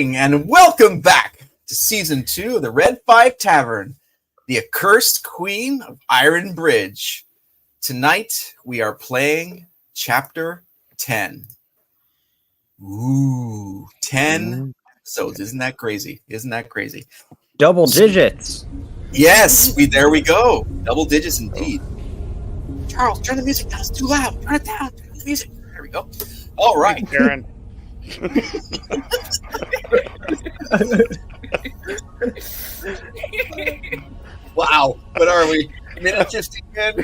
morning, and welcome back to Season 2 of the Red 5 Tavern, the Accursed Queen of Iron Bridge. Tonight, we are playing Chapter 10. Ooh, 10 episodes. Isn't that crazy? Double digits. Yes, there we go. Double digits indeed. Charles, turn the music down. It's too loud. Turn it down. Turn the music. There we go. All right, Karen. Wow, what are we? Minute 50 in?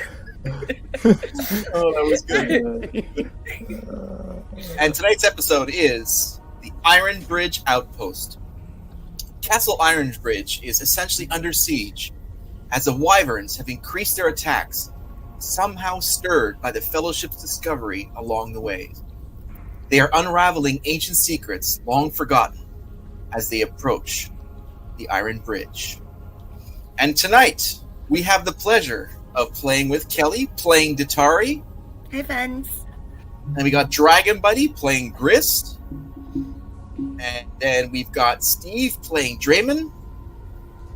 Oh, that was good. And tonight's episode is the Iron Bridge Outpost. Castle Iron Bridge is essentially under siege, as the Wyverns have increased their attacks, somehow stirred by the Fellowship's discovery along the way. They are unraveling ancient secrets long forgotten as they approach the Iron Bridge. And tonight, we have the pleasure of playing with Kelly, playing Datari. Hi, friends. And we got Dragon Buddy playing Grist. And then we've got Steve playing Draymond.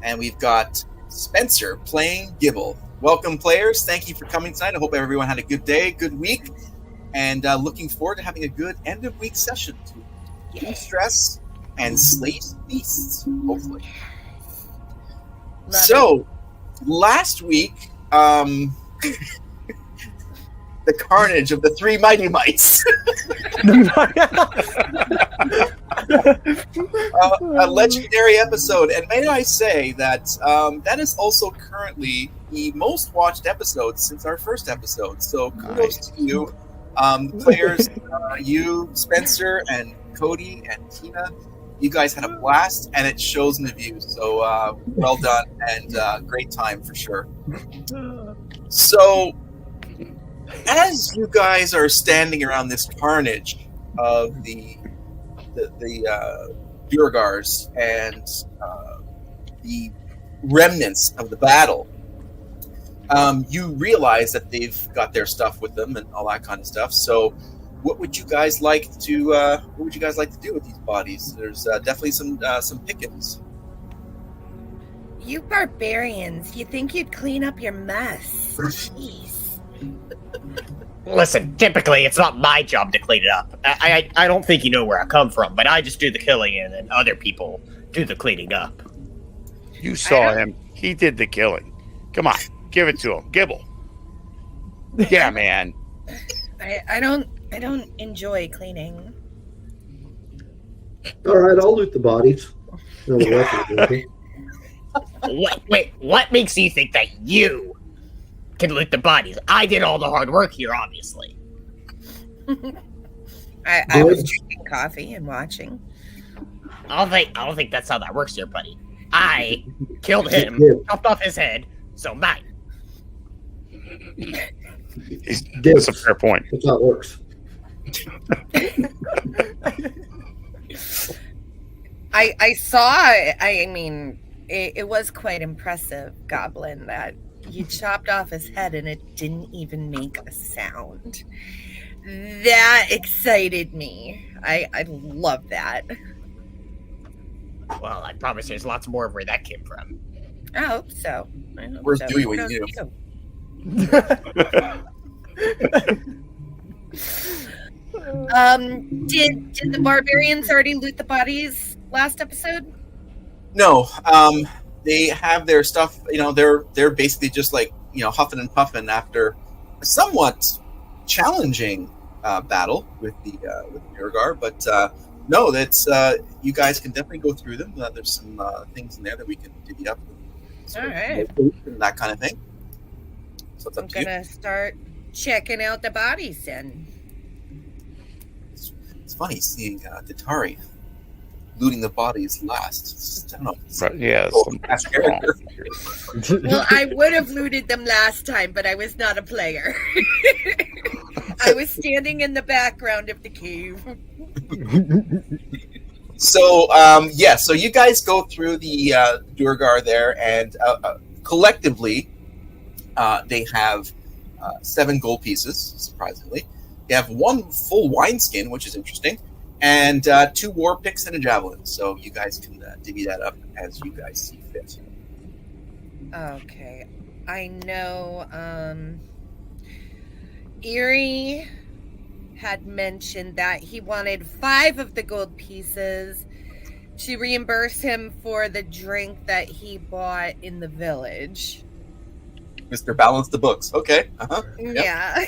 And we've got Spencer playing Gibble. Welcome, players. Thank you for coming tonight. I hope everyone had a good day, good week. And looking forward to having a good end-of-week session to de-stress and slay beasts, hopefully. Last week, the carnage of the three Mighty Mites. A legendary episode. And may I say that that is also currently the most watched episode since our first episode. So kudos to you. Players, you, Spencer, and Cody, and Tina, you guys had a blast, and it shows in the views. So well done, and great time for sure. So, as you guys are standing around this carnage of the Durgars and the remnants of the battle, you realize that they've got their stuff with them and all that kind of stuff. So, what would you guys like to do with these bodies? There's definitely some pickings. You barbarians, you think you'd clean up your mess? Jeez. Listen, typically it's not my job to clean it up. I don't think you know where I come from, but I just do the killing and then other people do the cleaning up. You saw him. He did the killing. Come on, give it to him. Gibble. Yeah, man. I don't enjoy cleaning. All right, I'll loot the bodies. No, Wait, what makes you think that you can loot the bodies? I did all the hard work here, obviously. I was drinking coffee and watching. I don't think that's how that works here, buddy. I killed him, chopped off his head, so mine. That's a fair point. That's how it works. I saw. It was quite impressive, Goblin, that you chopped off his head and it didn't even make a sound. That excited me. I love that. Well, I promise there's lots more of where that came from. I hope so. Where's Dewey when you need him? Did the barbarians already loot the bodies last episode? No, they have their stuff. They're basically just like huffing and puffing after a somewhat challenging battle with the Durgar. But no, that's you guys can definitely go through them. There's some things in there that we can divvy up. All right, and that kind of thing. So it's up I'm to you. gonna start checking out the bodies then. It's funny seeing Datari looting the bodies last. I don't know. But yeah, Well, I would have looted them last time, but I was not a player. I was standing in the background of the cave. So, so you guys go through the Durgar there, and collectively, they have 7 gold pieces, surprisingly. They have 1 full wineskin, which is interesting. and 2 war picks and a javelin. So you guys can divvy that up as you guys see fit. Okay. I know Erie had mentioned that he wanted 5 of the gold pieces to reimburse him for the drink that he bought in the village. Mr. Balance the books. Okay. Uh-huh. Yep. Yeah.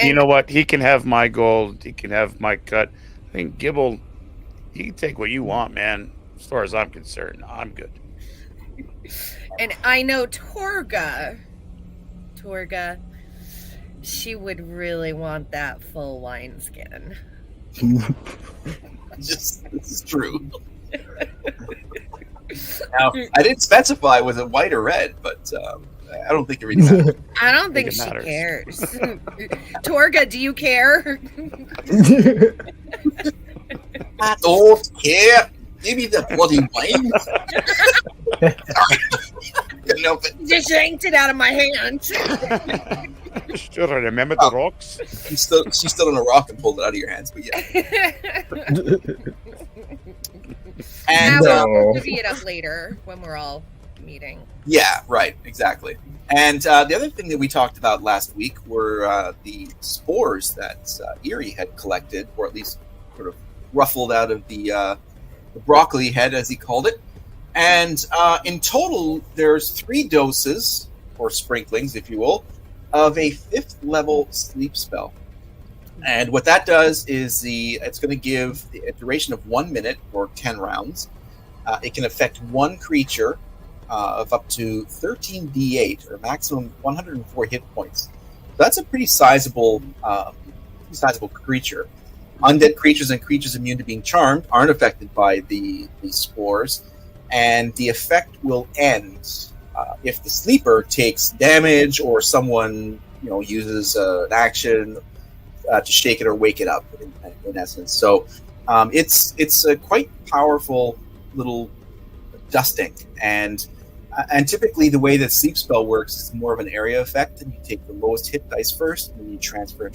You know what? He can have my gold. He can have my cut. I think Gibble, you can take what you want, man. As far as I'm concerned, I'm good. And I know Torga, she would really want that full wineskin. This is true. Now, I didn't specify was it white or red, but I don't think it really matters. I don't think it she matters. cares. Torga, do you care? I don't care. Give me the bloody wine. Couldn't help it. Just yanked it out of my hand. Still remember the rocks? She stood on a rock and pulled it out of your hands, but yeah. And We'll divvy it up later when we're all meeting. yeah, right, exactly. And the other thing that we talked about last week were the spores that Erie had collected, or at least sort of ruffled out of the broccoli head, as he called it. And in total, there's 3 doses, or sprinklings, if you will, of a 5th level sleep spell. And what that does is it's going to give a duration of 1 minute or 10 rounds. It can affect 1 creature of up to 13d8, or maximum 104 hit points. That's a pretty sizable creature. Undead creatures and creatures immune to being charmed aren't affected by the spores, and the effect will end if the sleeper takes damage or someone uses an action to shake it or wake it up. In essence, so it's a quite powerful little dusting, and typically the way that sleep spell works is more of an area effect, and you take the lowest hit dice first, and then you transfer.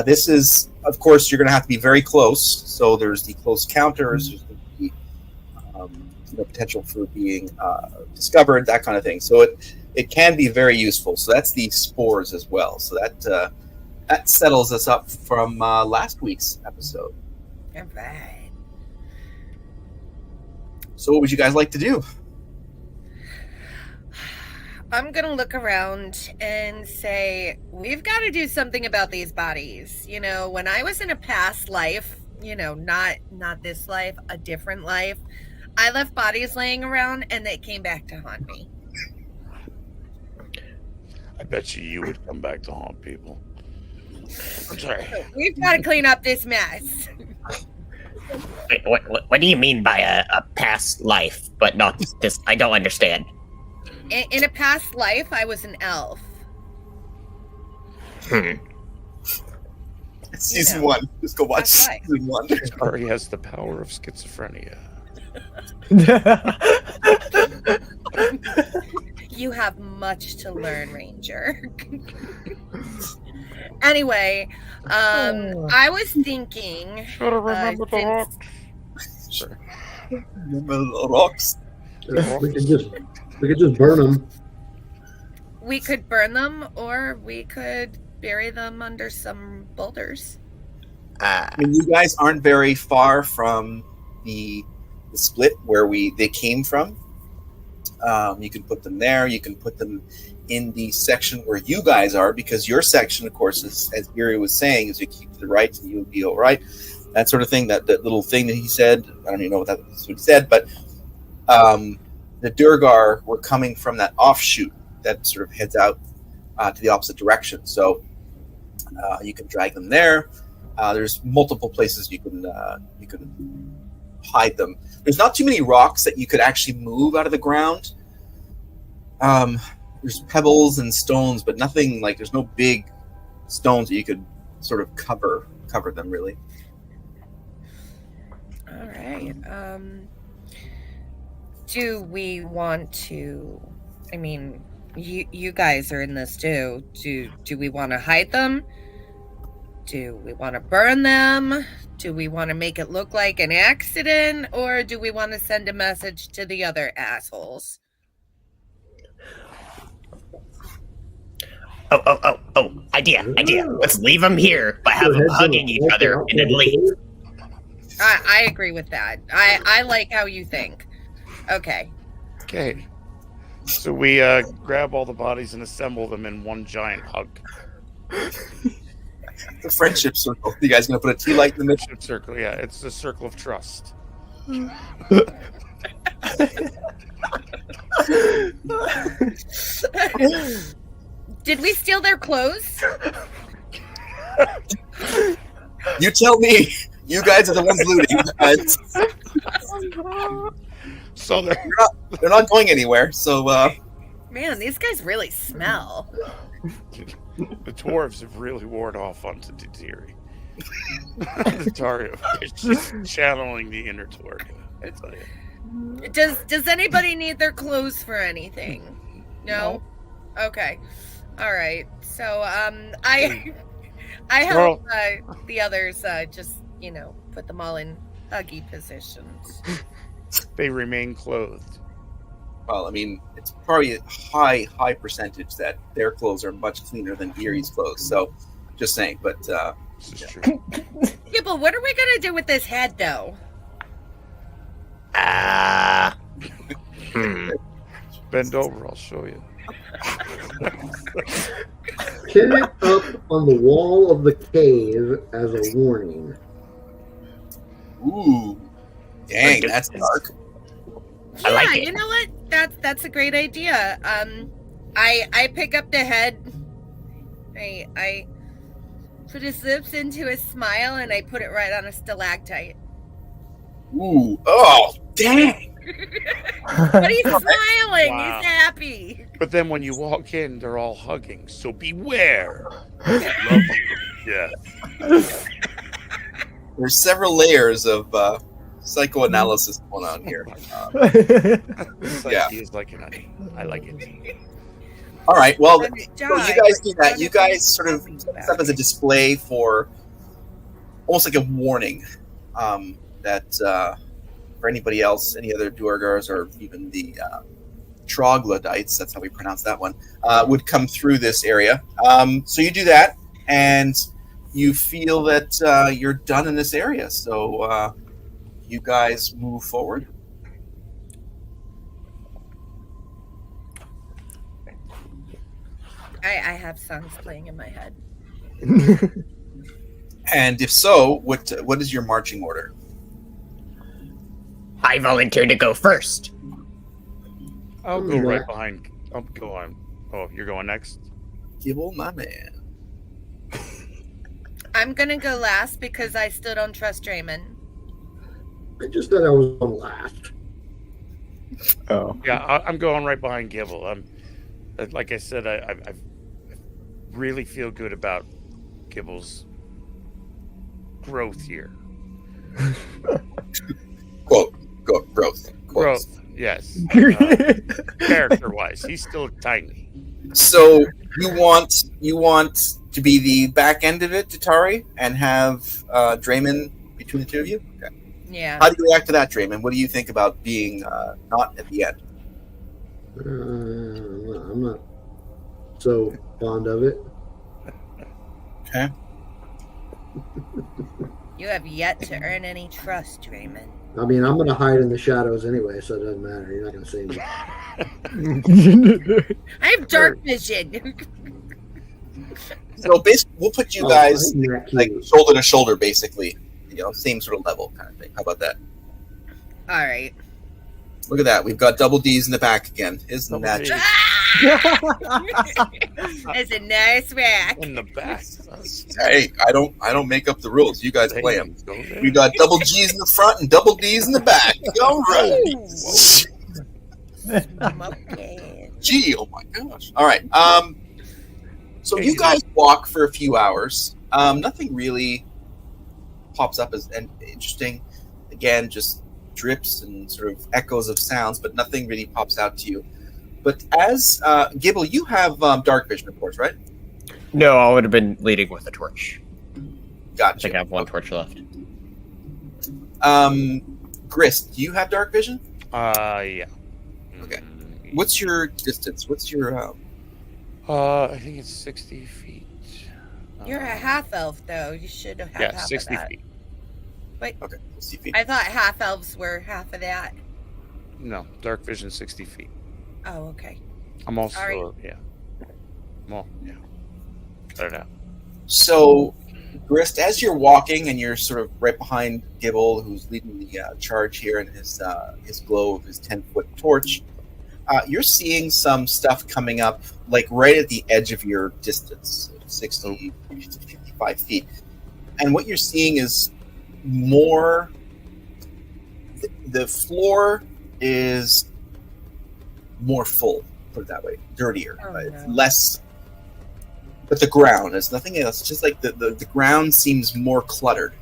This is, of course, you're going to have to be very close. So there's the close counters, there's the potential for being discovered, that kind of thing. So it can be very useful. So that's the spores as well. So that settles us up from last week's episode. All right. So what would you guys like to do? I'm going to look around and say, we've got to do something about these bodies. When I was in a past life, not this life, a different life, I left bodies laying around and they came back to haunt me. I bet you would come back to haunt people. I'm sorry. We've got to clean up this mess. Wait, what do you mean by a past life, but not this? I don't understand. In a past life, I was an elf. Season 1. Just go watch season 1. Ari has the power of schizophrenia. You have much to learn, Ranger. Anyway, I was thinking. Remember the rocks. Remember the rocks. We could just burn them. We could burn them, or we could bury them under some boulders. I mean, you guys aren't very far from the split where they came from. You can put them there. You can put them in the section where you guys are, because your section, of course, is, as Gary was saying, is you keep to the right and you'll be all right. That sort of thing, that little thing that he said. I don't even know that's what he said, but the Durgar were coming from that offshoot that sort of heads out to the opposite direction. So you can drag them there. There's multiple places you can hide them. There's not too many rocks that you could actually move out of the ground. There's pebbles and stones, but nothing like, there's no big stones that you could sort of cover them really. All right. Do we want to? I mean, you guys are in this too. Do we want to hide them? Do we want to burn them? Do we want to make it look like an accident? Or do we want to send a message to the other assholes? Oh, idea. Let's leave them here, but have them hugging each other and then leave. I agree with that. I like how you think. Okay. Okay. So we grab all the bodies and assemble them in one giant hug. The friendship circle. You guys gonna put a tea light in the middle? Friendship circle, yeah. It's the circle of trust. Did we steal their clothes? You tell me. You guys are the ones looting. So They're not going anywhere. So, Man, these guys really smell. the dwarves have really worn off onto Tatiri. The Tario is just channeling the inner Tario. I tell you. Does anybody need their clothes for anything? No? Okay. All right. So I help the others just, put them all in huggy positions. They remain clothed. well, I mean, it's probably a high percentage that their clothes are much cleaner than Erie's clothes. So, just saying. But This is true. Yeah, but what are we gonna do with this head, though? Bend over, I'll show you. Pin it up on the wall of the cave as a warning. ooh, dang, that's dark. I like Yeah, it. you know what? That's a great idea. I pick up the head. I put his lips into a smile and I put it right on a stalactite. Ooh, oh, dang. But he's smiling. Wow. He's happy. But then when you walk in, they're all hugging. So beware. Love you. Yeah. There's several layers of psychoanalysis going on here. Yeah. He is like an onion. I like it. All right, well, John, you guys do that. You guys sort of set up as a display for almost like a warning that for anybody else, any other Duergars or even the Troglodytes, that's how we pronounce that one, would come through this area. So you do that, and you feel that you're done in this area. So you guys move forward. I have songs playing in my head. And if so, what is your marching order? I volunteer to go first. I'll go right behind. I'll go on. Oh, you're going next? Gibble, my man. I'm gonna go last because I still don't trust Draymond. I just thought I was on last. Oh. Yeah, I'm going right behind Gibble. Like I said, I really feel good about Gibble's growth here. Growth. Growth, yes. Character-wise, he's still tiny. So you want to be the back end of it, Tatari, and have Draymond between the two of you? Okay. Yeah. How do you react to that, Draymond? What do you think about being not at the end? I'm not so fond of it. Okay. You have yet to earn any trust, Draymond. I mean, I'm going to hide in the shadows anyway, so it doesn't matter. You're not going to see me. I have dark vision. So basically, we'll put you guys I'm not like cute. shoulder to shoulder, basically. Same sort of level kind of thing. How about that? All right. Look at that. We've got double D's in the back again. Isn't Double that Ds. just... That's a nice rack. In the back. Hey, I don't make up the rules. You guys play them. Go there. We got double G's in the front and double D's in the back. All right. Okay. Gee, oh my gosh. All right. So you guys walk for a few hours. Nothing really pops up as interesting. Again, just drips and sort of echoes of sounds, but nothing really pops out to you. But as Gibble, you have dark vision, of course, right? No, I would have been leading with a torch. Gotcha. I think I have one torch left. Grist, do you have dark vision? Yeah. Okay. What's your distance? What's your I think it's 60 feet. You're a half elf, though. You should have Yeah, half 60 of that. feet. Okay, 60 feet. I thought half elves were half of that. No, dark vision 60 feet. Oh, okay. I'm also, Sorry. yeah. Well, yeah. Cut it out. So, Grist, as you're walking and you're sort of right behind Gibble, who's leading the charge here in his glow of his 10-foot torch, you're seeing some stuff coming up, like right at the edge of your distance, 60 to 55 feet. And what you're seeing is more. The floor is more full, put it that way, dirtier. Oh, It's no. less. But the ground, there's nothing else. It's just like the ground seems more cluttered.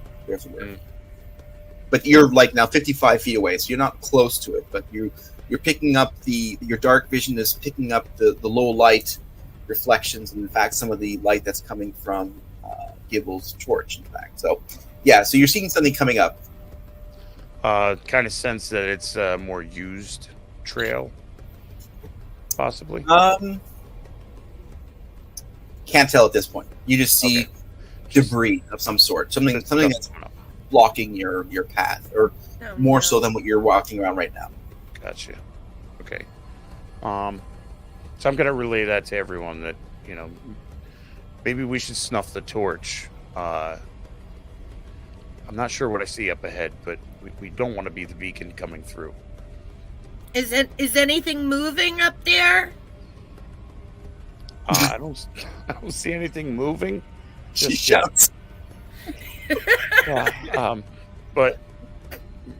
But you're like now 55 feet away, so you're not close to it. But you're picking up your dark vision is picking up the low light reflections, and in fact, some of the light that's coming from Gibble's torch. In fact, so yeah, so you're seeing something coming up. Kind of sense that it's a more used trail, possibly. Can't tell at this point. You just see Okay. debris of some sort, something that's coming up. blocking your path, or Oh, more no. so than what you're walking around right now. Gotcha. Okay. So I'm gonna relay that to everyone that maybe we should snuff the torch. I'm not sure what I see up ahead, but we don't want to be the beacon coming through. Is anything moving up there? I don't see anything moving. She Just yet. shouts. Yeah, but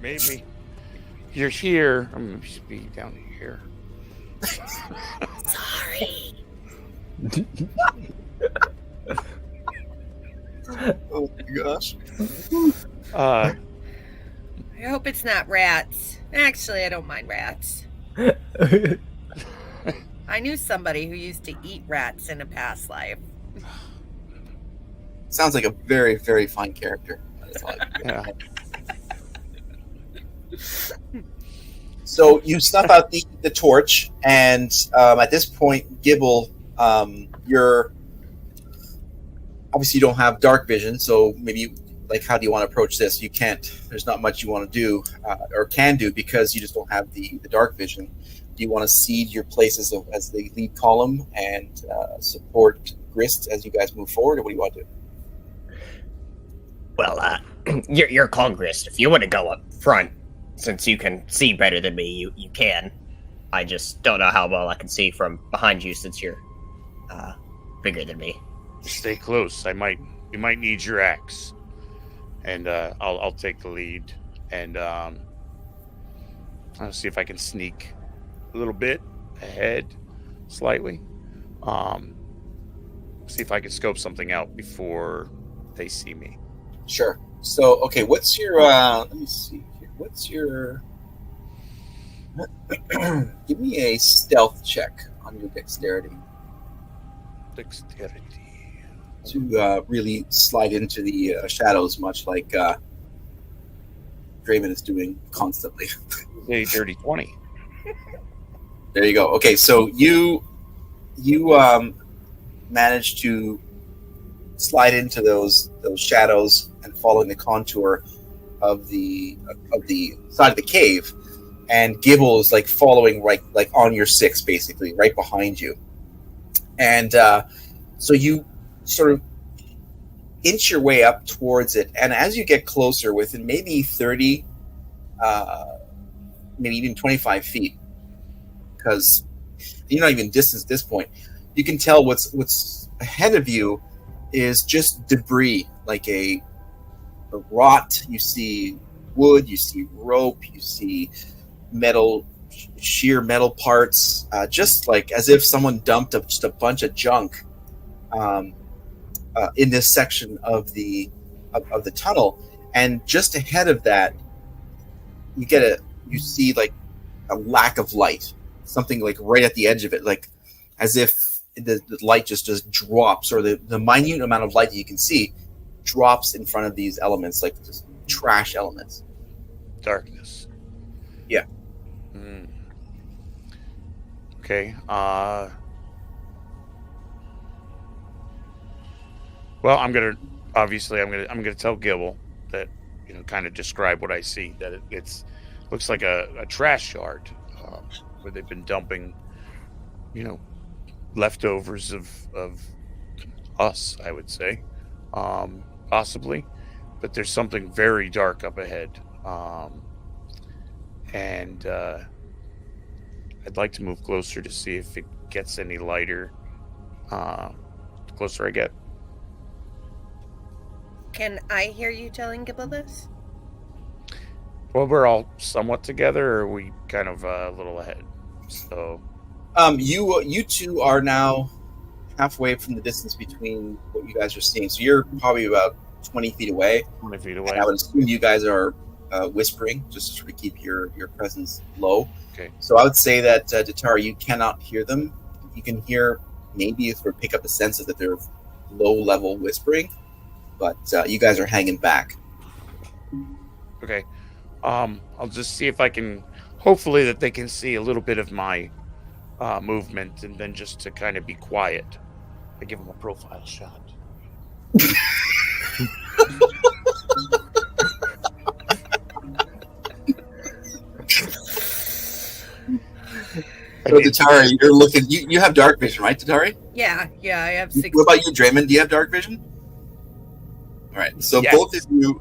maybe you're here. I'm gonna just be down here. Sorry. Oh my gosh. Uh, I hope it's not rats. Actually, I don't mind rats. I knew somebody who used to eat rats in a past life. Sounds like a very, very fine character. That's all I can do. yeah. So you snuff out the torch, and at this point, Gibble, you're obviously you don't have dark vision, so maybe like how do you want to approach this? You can't. There's not much you want to do or can do because you just don't have the dark vision. Do you want to cede your place as the lead column and support Grist as you guys move forward, or what do you want to do? Well, you're Congress. If you want to go up front, since you can see better than me, you can. I just don't know how well I can see from behind you since you're bigger than me. Stay close. We might need your axe, and I'll take the lead, and I'll see if I can sneak a little bit ahead, slightly. See if I can scope something out before they see me. Sure. So, okay, what's your? Let me see here. What's your? Give me a stealth check on your dexterity Dexterity. to really slide into the shadows, much like Draven is doing constantly. A dirty 20. There you go. Okay, so you managed to slide into those shadows and following the contour of the side of the cave, and Gibble is like following right like on your six, basically right behind you, and so you sort of inch your way up towards it, and as you get closer, within maybe 30, maybe even 25 feet, because you're not even distance at this point, you can tell what's ahead of you is just debris, like a rot. You see wood, you see rope, you see metal, sheer metal parts, just like as if someone dumped just a bunch of junk in this section of the tunnel. And just ahead of that, you see like a lack of light, something like right at the edge of it, like as if the light just drops, or the minute amount of light that you can see drops in front of these elements, like just trash elements. Darkness. Yeah. Okay. Well, I'm gonna tell Gibble that, kind of describe what I see. That it's looks like a trash yard where they've been dumping, leftovers of us, I would say, possibly. But there's something very dark up ahead, and I'd like to move closer to see if it gets any lighter. The closer I get. Can I hear you telling Gibble this? Well, we're all somewhat together, or are we kind of a little ahead? So, you two are now halfway from the distance between what you guys are seeing. So you're probably about 20 feet away. 20 feet away. And I would assume you guys are whispering, just to sort of keep your presence low. Okay. So I would say that, Datara, you cannot hear them. You can hear, maybe sort of pick up a sense of that they're low-level whispering, but you guys are hanging back. Okay. I'll just see if I can, hopefully that they can see a little bit of my movement, and then just to kind of be quiet, I give them a profile shot. So Datari, you're looking. You have dark vision, right, Datari? Yeah, I have 6. What about you, Draymond? Do you have dark vision? All right. So Yes. both of you,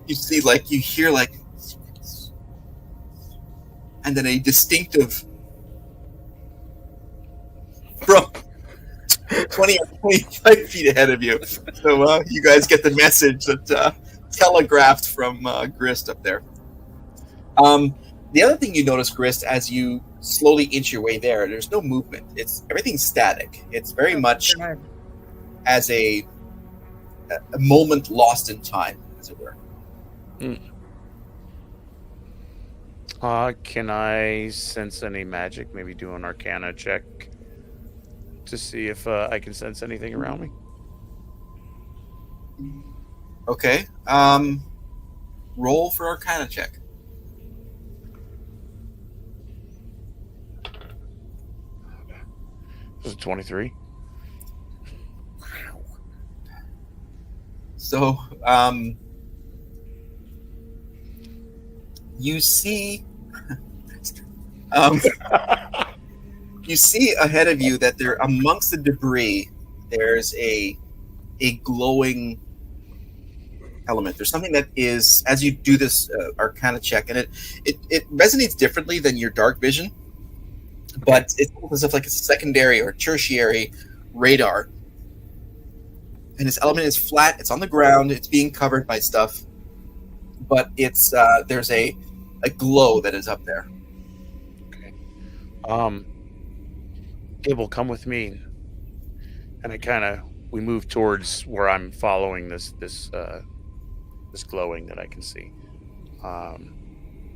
you see, like, you hear, like, and then a distinctive from 20 or 25 feet ahead of you. So you guys get the message that telegraphed from Grist up there. The other thing you notice, Grist, as you slowly inch your way there, there's no movement. Everything's static. It's very much as a moment lost in time, as it were. Can I sense any magic? Maybe do an Arcana check to see if I can sense anything around me. Okay. Roll for Arcana check. This is 23. Wow. So, you see, you see ahead of you that there, amongst the debris, there's a glowing element. There's something that is, as you do this Arcana check, and it resonates differently than your dark vision, but it's almost as if like a secondary or tertiary radar. And this element is flat. It's on the ground. It's being covered by stuff, but it's there's a glow that is up there. Okay. Gibble, come with me. And we move towards where I'm following this glowing that I can see.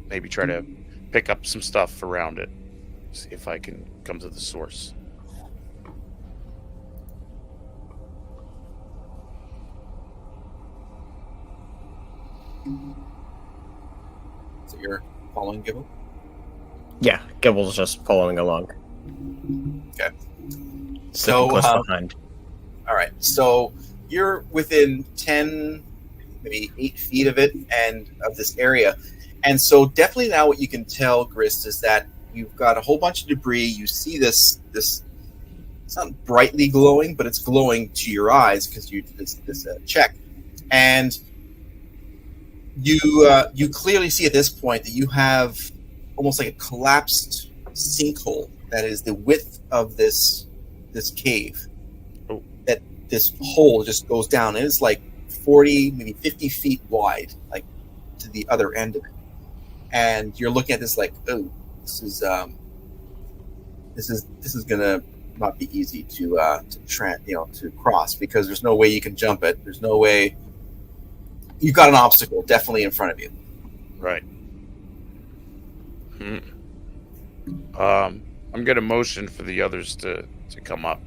Maybe try to pick up some stuff around it. See if I can come to the source. So you're following Gibble? Yeah, Gibble's just following along. Okay. Sticking close So, behind. all right. So you're within 10, maybe 8 feet of it and of this area. And so definitely now what you can tell, Grist, is that you've got a whole bunch of debris. You see this it's not brightly glowing, but it's glowing to your eyes because you did this check. And you clearly see at this point that you have almost like a collapsed sinkhole that is the width of this cave. Oh. That this hole just goes down. It is like 40, maybe 50 feet wide, like to the other end of it. And you're looking at this like, oh, this is gonna not be easy to cross, because there's no way you can jump it. There's no way. You've got an obstacle definitely in front of you. Right. I'm gonna motion for the others to come up,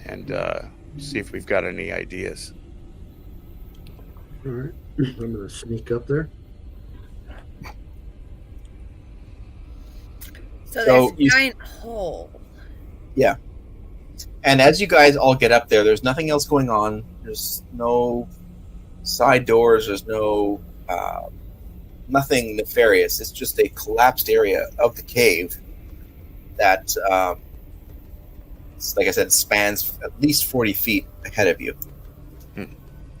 and see if we've got any ideas. All right. I'm going to sneak up there. So So there's a giant hole. Yeah. And as you guys all get up there, there's nothing else going on. There's no side doors. There's no nothing nefarious. It's just a collapsed area of the cave that, like I said, spans at least 40 feet ahead of you.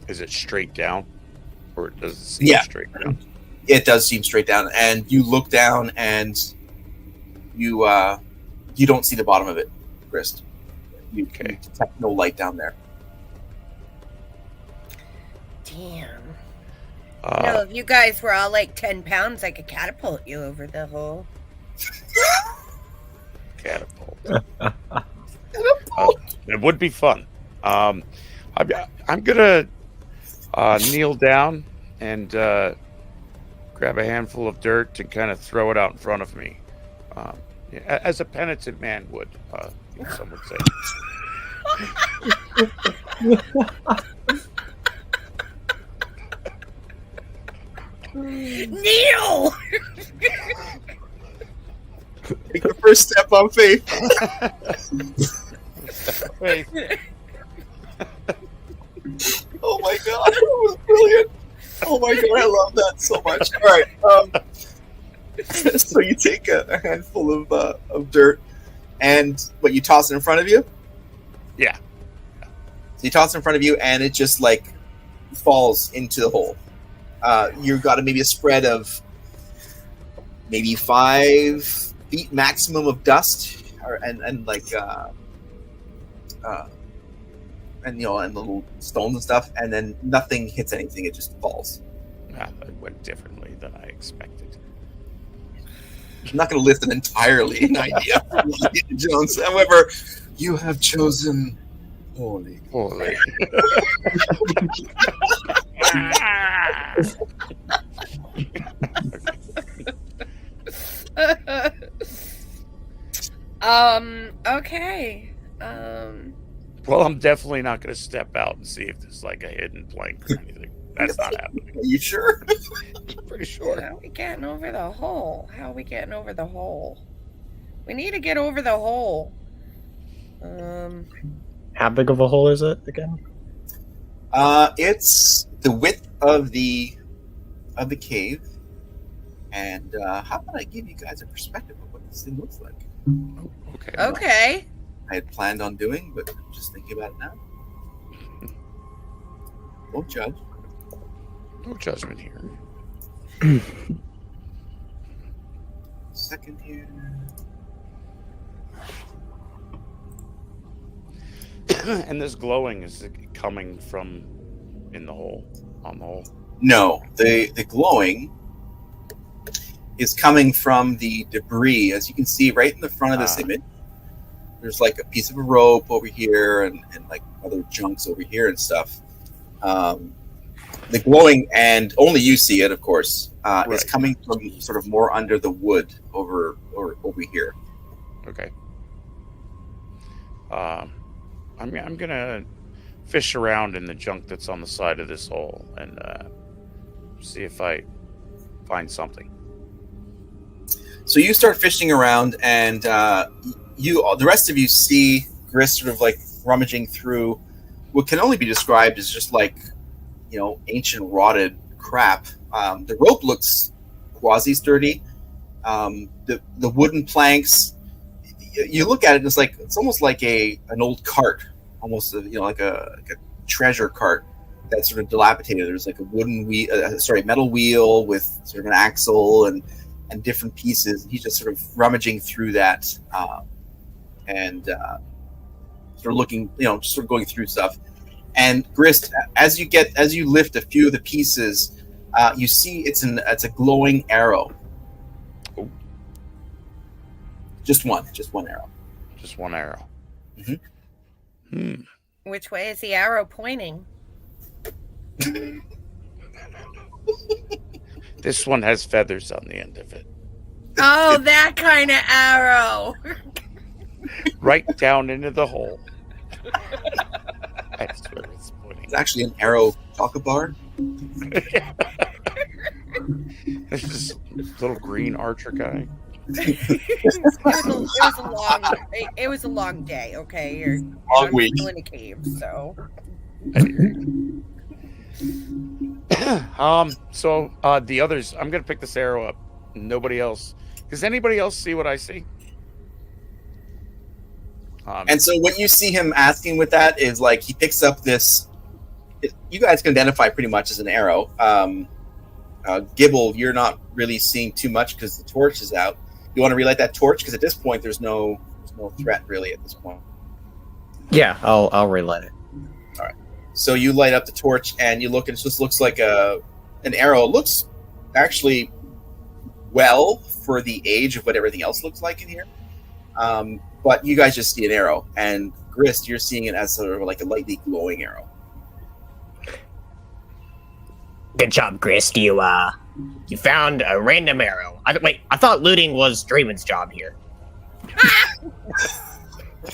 Is it straight down? Or does it seem straight down? It does seem straight down. And you look down and you don't see the bottom of it, Grist. You detect no light down there. Damn. No, if you guys were all like 10 pounds, I could catapult you over the hole. Catapult. It would be fun. I'm gonna kneel down and grab a handful of dirt and kind of throw it out in front of me, as a penitent man would. Some would say. Neil! Take the first step on faith. Oh my god, that was brilliant. Oh my god, I love that so much. All right, so you take a handful of dirt, and what, you toss it in front of you? Yeah. So you toss it in front of you, and it just like falls into the hole. You've got maybe a spread of maybe 5 feet maximum of dust, and little stones and stuff, and then nothing hits anything. It just falls. It went differently than I expected. I'm not going to lift an entirely idea from Jones. However, you have chosen holy. Holy. Okay. Well, I'm definitely not going to step out and see if there's like a hidden plank or anything. That's not happening. Are you sure? Pretty sure. How are we getting over the hole? We need to get over the hole. How big of a hole is it again? It's the width of the cave, and how about I give you guys a perspective of what this thing looks like? Okay. I had planned on doing, but I'm just thinking about it now. Don't judge. No judgment here. Second here. And this glowing is coming from in the hole, on the hole. No, the glowing is coming from the debris. As you can see right in the front of this image, there's like a piece of a rope over here and like other junks over here and stuff. The glowing, and only you see it, of course, is coming from sort of more under the wood over here. Okay. I'm gonna fish around in the junk that's on the side of this hole and see if I find something. So you start fishing around, and the rest of you see Grist sort of like rummaging through what can only be described as just like, ancient rotted crap. The rope looks quasi sturdy. The wooden planks, you look at it, and it's almost like an old cart, almost like a treasure cart that's sort of dilapidated. There's like a wooden wheel, metal wheel with sort of an axle and different pieces. He's just sort of rummaging through that, and sort of looking, sort of going through stuff. And Grist, as you lift a few of the pieces, you see it's a glowing arrow. Oh. Just one arrow. Just one arrow. Mm-hmm. Which way is the arrow pointing? This one has feathers on the end of it. Oh, that kind of arrow. Right down into the hole. That's what it's pointing. It's actually an arrow chocolate bar. This is little green archer guy. It was a long day. Okay, you're Long week. still in a cave, so. So the others, I'm gonna pick this arrow up. Nobody else. Does anybody else see what I see? And so what you see him asking with that is like he picks up this. You guys can identify pretty much as an arrow. Gibble, you're not really seeing too much because the torch is out. You want to relight that torch because at this point there's no threat really at this point. Yeah, I'll relight it. All right. So you light up the torch and you look, and it just looks like an arrow. It looks actually well for the age of what everything else looks like in here. But you guys just see an arrow, and Grist, you're seeing it as sort of like a lightly glowing arrow. Good job, Grist. You found a random arrow. I thought looting was Draymond's job here.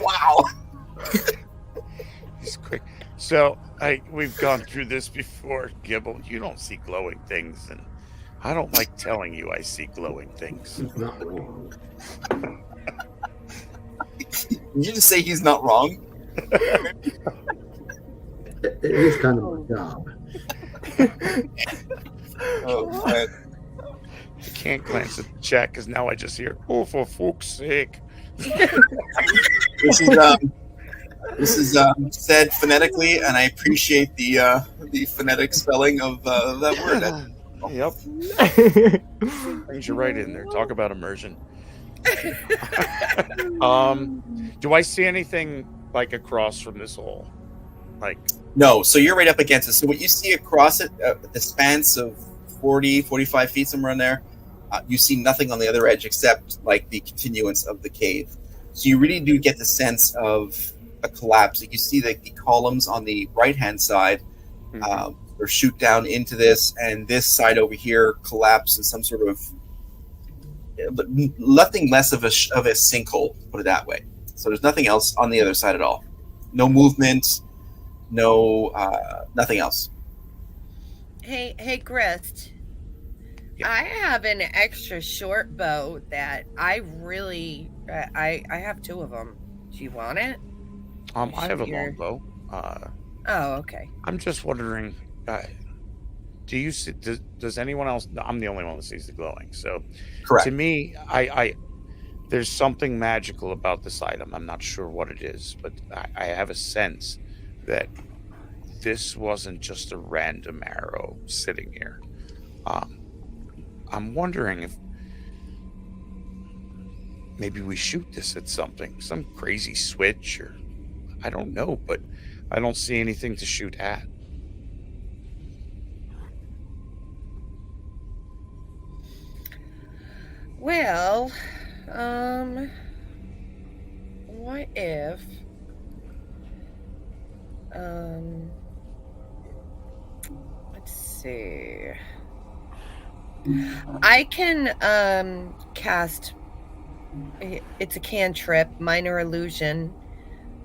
Wow. He's quick. So we've gone through this before, Gibble. You don't see glowing things, and I don't like telling you I see glowing things. He's not wrong. Did you just say he's not wrong? It is kind of my job. Oh, man. I can't glance at the chat because now I just hear, "Oh, for fuck's sake!" This is said phonetically, and I appreciate the phonetic spelling of that word. Yep, brings you right in there. Talk about immersion. Do I see anything like across from this hole? Like, No, so you're right up against it. So what you see across it, the spans of 40, 45 feet, somewhere in there, you see nothing on the other edge except like the continuance of the cave. So you really do get the sense of a collapse. Like you see like the columns on the right-hand side or shoot down into this, and this side over here collapse in some sort of, but nothing less of a sinkhole, put it that way. So there's nothing else on the other side at all. No movement, no nothing else. Hey, Grist. Yeah. I have an extra short bow that I really, I have two of them. Do you want it? I have a longbow. Oh, okay. I'm just wondering, do you see? Does anyone else? I'm the only one that sees the glowing. So, Correct. to me, I there's something magical about this item. I'm not sure what it is, but I have a sense that this wasn't just a random arrow sitting here. I'm wondering if maybe we shoot this at something, some crazy switch, or I don't know, but I don't see anything to shoot at. Well, what if, let's see. I can cast, it's a cantrip, minor illusion.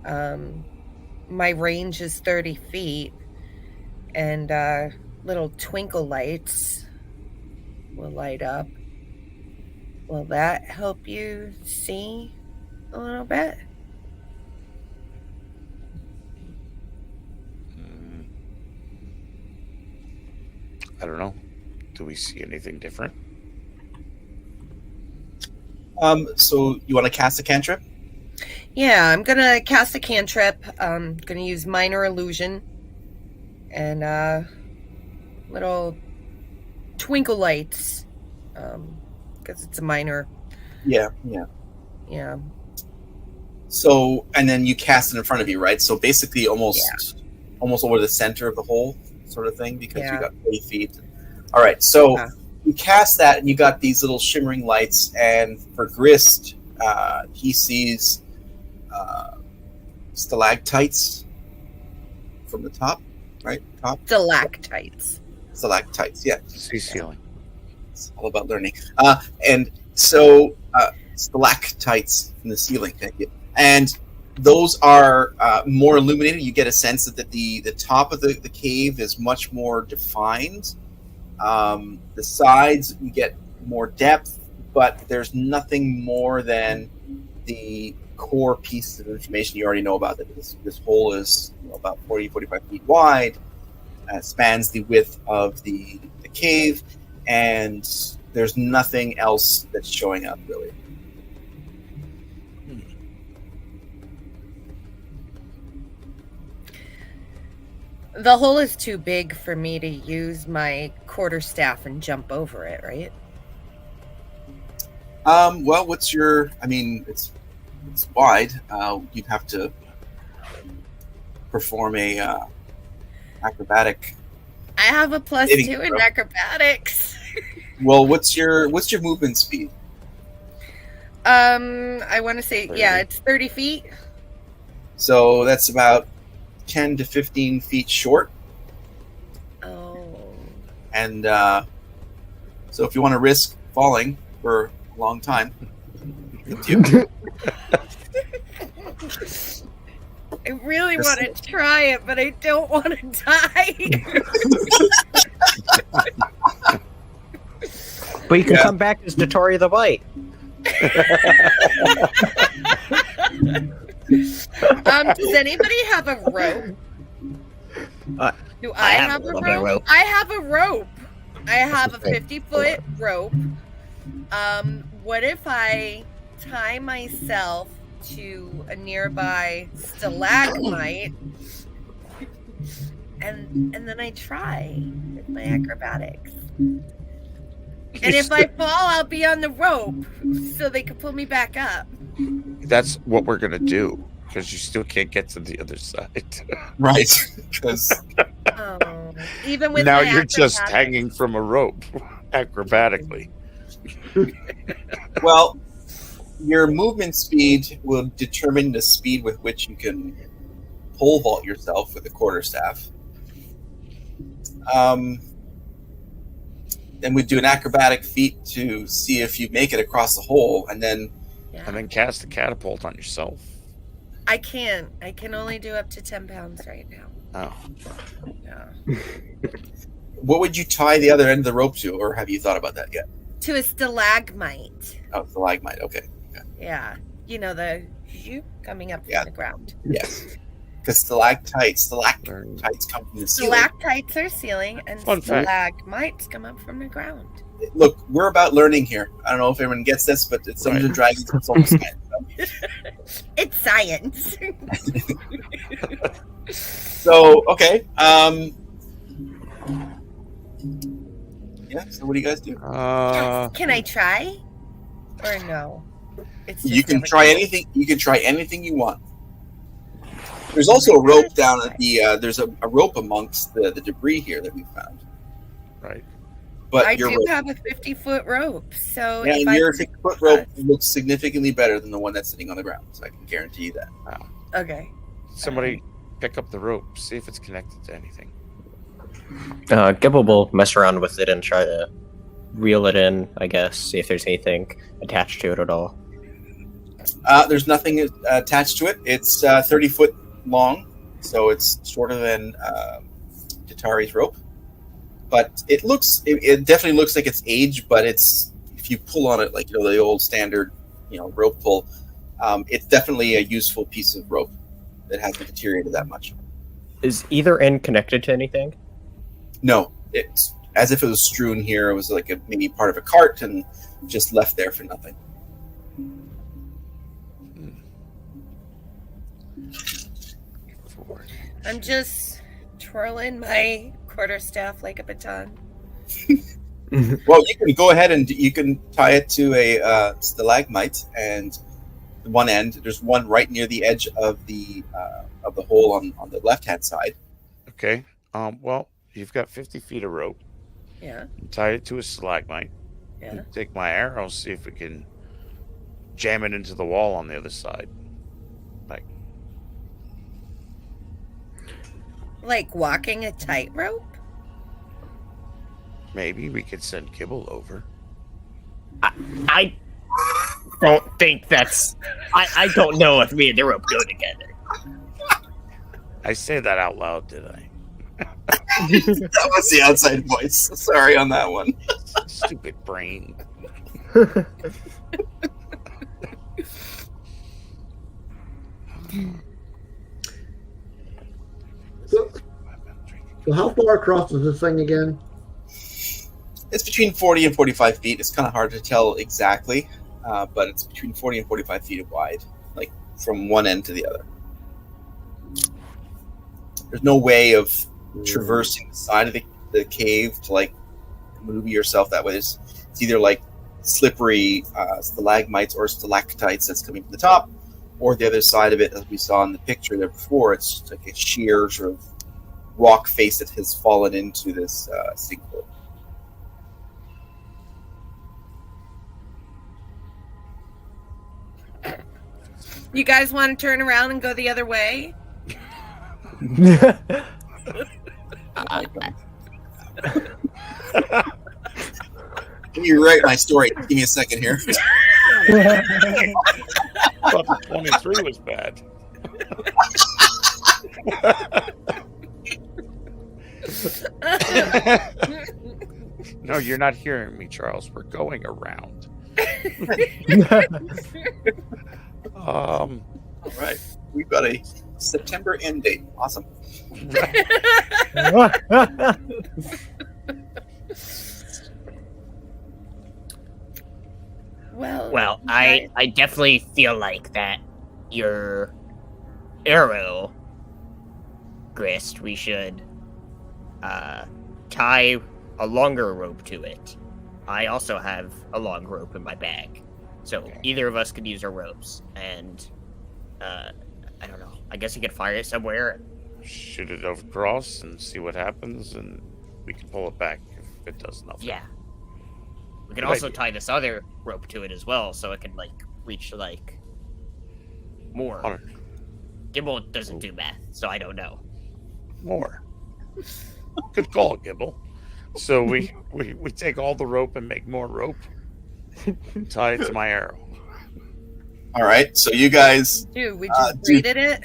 My range is 30 feet, and little twinkle lights will light up. Will that help you see a little bit? I don't know. Do we see anything different? So you want to cast a cantrip? Yeah, I'm gonna cast a cantrip. Gonna use minor illusion and little twinkle lights. Because it's a minor. Yeah. Yeah. So, and then you cast it in front of you, right? So basically almost over the center of the hole sort of thing, because you got 40 feet. All right, so you cast that and you got these little shimmering lights, and for Grist, he sees stalactites from the top, right? Top? Stalactites, yeah. See ceiling. It's all about learning. And so stalactites from the ceiling, thank you. And those are more illuminated. You get a sense that the top of the cave is much more defined. The sides, you get more depth, but there's nothing more than the core pieces of information you already know about. That this hole is about 40-45 feet wide, spans the width of the cave, and there's nothing else that's showing up, really. The hole is too big for me to use my quarterstaff and jump over it, right? Well, what's your... I mean, it's wide. You'd have to perform a acrobatic... I have a +2 in acrobatics. Well, what's your movement speed? I want to say, 30. yeah, it's 30 feet. So that's about 10 to 15 feet short. Oh. And so if you want to risk falling for a long time, you. I really want to try it, but I don't want to die. But you can come back as Dotori the Bite. Does anybody have a rope? Do I have a little bit of rope? rope. I have a rope. I have a 50-foot rope. What if I tie myself to a nearby stalagmite and then I try with my acrobatics? And if I fall, I'll be on the rope so they can pull me back up. That's what we're gonna do because you still can't get to the other side. Right. Because Oh, even with Now my you're just acrobatics. hanging from a rope acrobatically. well, your movement speed will determine the speed with which you can pole vault yourself with a quarterstaff. Then we do an acrobatic feat to see if you make it across the hole, and then Yeah. And then cast a catapult on yourself. I can't. I can only do up to 10 pounds right now. Oh. Yeah. what would you tie the other end of the rope to, or have you thought about that yet? To a stalagmite. Oh, stalagmite. Okay. Yeah. You know, the coming up from Yeah. the ground. Yes. Because stalactites come from the ceiling. Stalactites are ceiling, and Fun fact. stalagmites come up from the ground. Look, we're about learning here. I don't know if everyone gets this, but it's Dungeons and Dragons. It's almost It's science. So, okay. Yeah, so what do you guys do? Can I try? Or no? It's just You can never try gonna- anything. You can try anything you want. There's also a rope down at the. There's a rope amongst the debris here that we found. Right. But I your do rope, have a 50-foot rope, so yeah, if and I your can- 50-foot rope looks significantly better than the one that's sitting on the ground. So I can guarantee you that. Okay. Somebody pick up the rope, see if it's connected to anything. Gibble will mess around with it and try to reel it in, I guess, see if there's anything attached to it at all. There's nothing attached to it. It's 30 foot long, so it's shorter than Datari's rope. But it definitely looks like it's aged. But it's, if you pull on it like the old standard rope pull, it's definitely a useful piece of rope that hasn't deteriorated that much. Is either end connected to anything? No, it's as if it was strewn here. It was like maybe part of a cart and just left there for nothing. I'm just twirling my quarterstaff like a baton. Well, you can go ahead and you can tie it to a stalagmite, and one end. There's one right near the edge of the hole on the left hand side. Okay. Well, you've got 50 feet of rope. Yeah. Tie it to a stalagmite. Yeah. Take my arrow, see if we can jam it into the wall on the other side. Like walking a tightrope? Maybe we could send Kibble over. I don't think that's. I don't know if me and the rope go together. I say that out loud, did I? That was the outside voice. Sorry on that one. Stupid brain. So how far across is this thing again? It's between 40 and 45 feet. It's kind of hard to tell exactly, but it's between 40 and 45 feet wide, like from one end to the other. There's no way of traversing the side of the cave to like maneuver yourself that way. It's either like slippery stalagmites or stalactites that's coming from the top, or the other side of it, as we saw in the picture there before. It's like a sheer sort of rock face that has fallen into this sinkhole. You guys want to turn around and go the other way? Can you write my story? Give me a second here. I thought the 23 was bad. No, you're not hearing me, Charles. We're going around. All right. We've got a September end date. Awesome. Well, I definitely feel like that your arrow, Grist, we should tie a longer rope to it. I also have a long rope in my bag. So either of us could use our ropes, and I don't know. I guess you could fire it somewhere. Shoot it over across and see what happens, and we can pull it back if it does nothing. Yeah. We can Good also idea. tie this other rope to it as well, so it can like reach like more. Hunter, Gibble doesn't do math, so I don't know. more. Good call, Gibble. So we take all the rope and make more rope. Tie it to my arrow. All right. So you guys, Dude, we just braided it.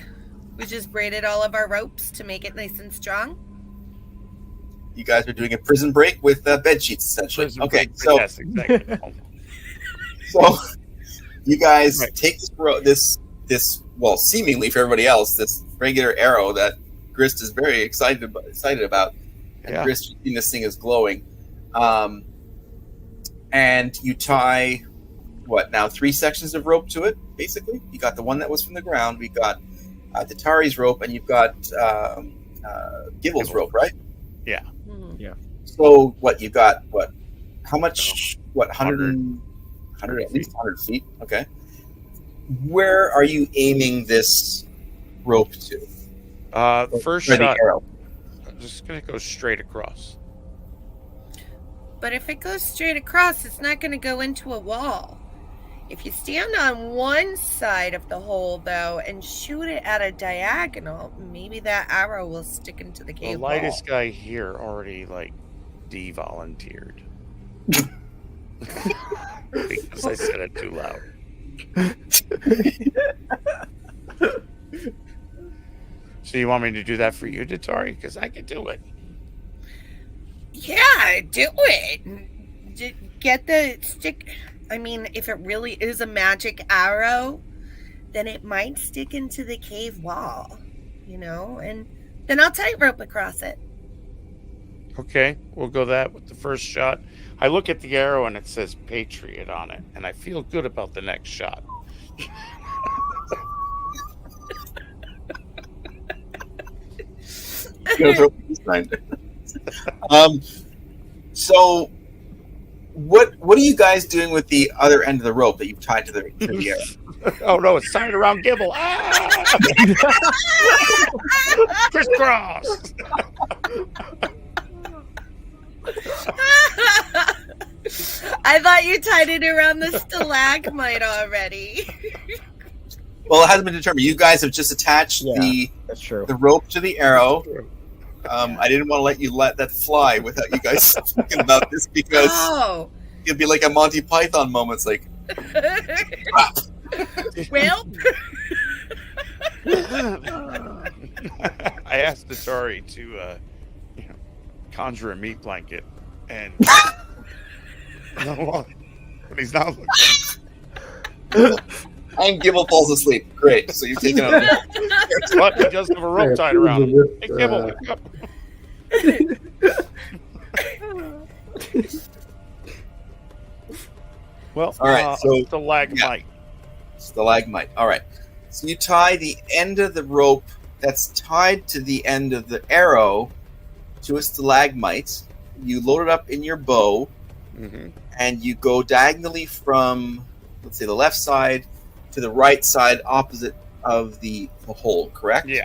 We just braided all of our ropes to make it nice and strong. are doing a prison break with bed sheets, essentially. Prison Okay. break, So yes, exactly. So you guys Right. take this well, seemingly for everybody else, this regular arrow that Grist is very excited about. And Yeah. Grist, this thing is glowing. And you tie, what, now 3 sections of rope to it, basically? You got the one that was from the ground, we got Tatari's rope, and you've got Gibble's rope, right? So, what, you got, how much, 100 at least 100 feet? Okay. Where are you aiming this rope to? The first Or the shot, arrow? I'm just going to go straight across. But if it goes straight across, it's not going to go into a wall. If you stand on one side of the hole, though, and shoot it at a diagonal, maybe that arrow will stick into the The cave wall. lightest guy here already, de-volunteered. Because I said it too loud. So you want me to do that for you, Datari? Because I can do it. Yeah, do it. Get the stick. I mean, if it really is a magic arrow, then it might stick into the cave wall, and then I'll tightrope across it. Okay, we'll go that with the first shot. I look at the arrow and it says Patriot on it, and I feel good about the next shot. So what are you guys doing with the other end of the rope that you've tied to the arrow? Oh no, it's tied around Gibble. Ah! Crisscross. I thought you tied it around the stalagmite already. Well, it hasn't been determined. You guys have just attached That's true. the rope to the arrow. I didn't want to let you let that fly without you guys thinking about this, because Oh, it'd be like a Monty Python moment. It's like, Well, I asked Atari to, conjure a meat blanket, and when he's not looking, And Gibble falls asleep. Great. So you've taken out. but he does have a rope tied around him. Hey, Gibble, wake up. Well, All right, so- stalagmite. Stalagmite. All right. So you tie the end of the rope that's tied to the end of the arrow to a stalagmite. You load it up in your bow, Mm-hmm. and you go diagonally from, let's say, the left side to the right side, opposite of the hole. Correct? Yeah.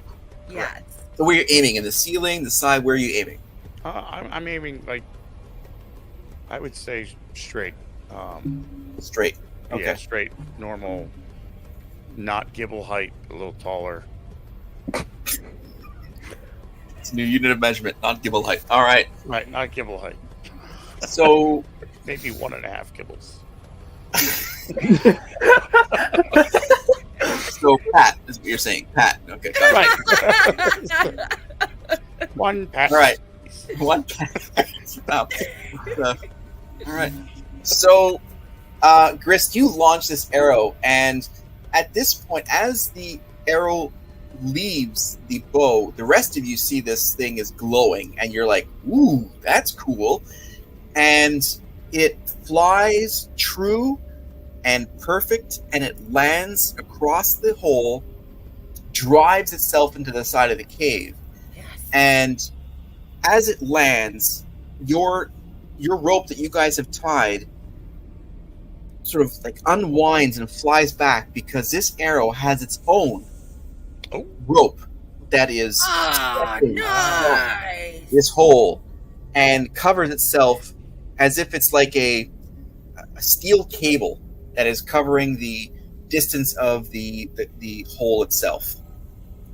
yes. So where you're aiming, in the ceiling, the side, where are you aiming? I'm aiming, like, I would say straight. Straight. Okay. Yeah, straight, normal, not Gibble height, a little taller. It's a new unit of measurement, not Gibble height. All right. Right, not Gibble height. So Maybe 1.5 Gibbles. So Pat is what you're saying. Pat. Okay. Got it. Right. One pass. All right. One Pat. All right. So, Grist, you launch this arrow, and at this point, as the arrow leaves the bow, the rest of you see this thing is glowing, and you're like, "Ooh, that's cool!" And it flies true and perfect, and it lands across the hole, drives itself into the side of the cave, Yes. and as it lands, your rope that you guys have tied sort of like unwinds and flies back, because this arrow has its own rope that is protecting Nice. this hole and covers itself as if it's like a steel cable that is covering the distance of the hole itself,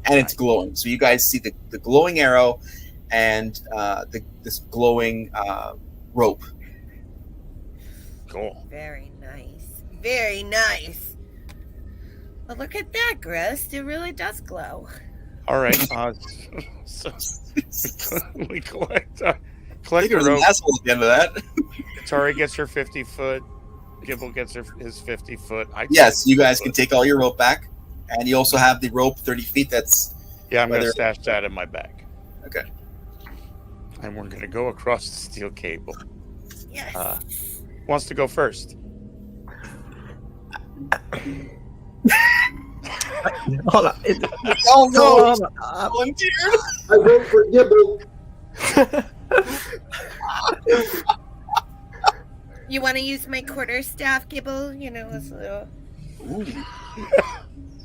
and it's glowing. So you guys see the glowing arrow and this glowing rope. Cool. Very nice. Very nice. Well, look at that, Grist. It really does glow. All right. So we collect I collect think there the was an rope. asshole at the end of that. Tari gets her 50 foot. Gibble gets his 50 foot. Yes, you guys can take all your rope back, and you also have the rope 30 feet. That's Yeah, I'm going to whether- stash that in my bag. Okay. And we're going to go across the steel cable. Yes. Wants to go first? Hold on. Oh no! Hold on. Volunteered. I vote for Gibble. You want to use my quarterstaff, Gibble? You know, as a little...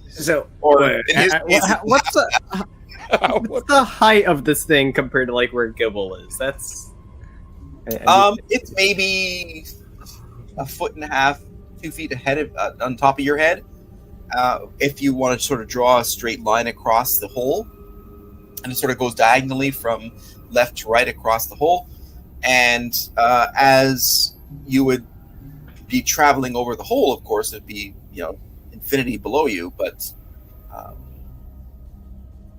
So, Or wait, in his case, what's the height of this thing compared to like where Gibble is? That's it's maybe a foot and a half, 2 feet ahead of on top of your head. If you want to sort of draw a straight line across the hole, and it sort of goes diagonally from left to right across the hole, and as you would be traveling over the hole, of course, it'd be infinity below you, but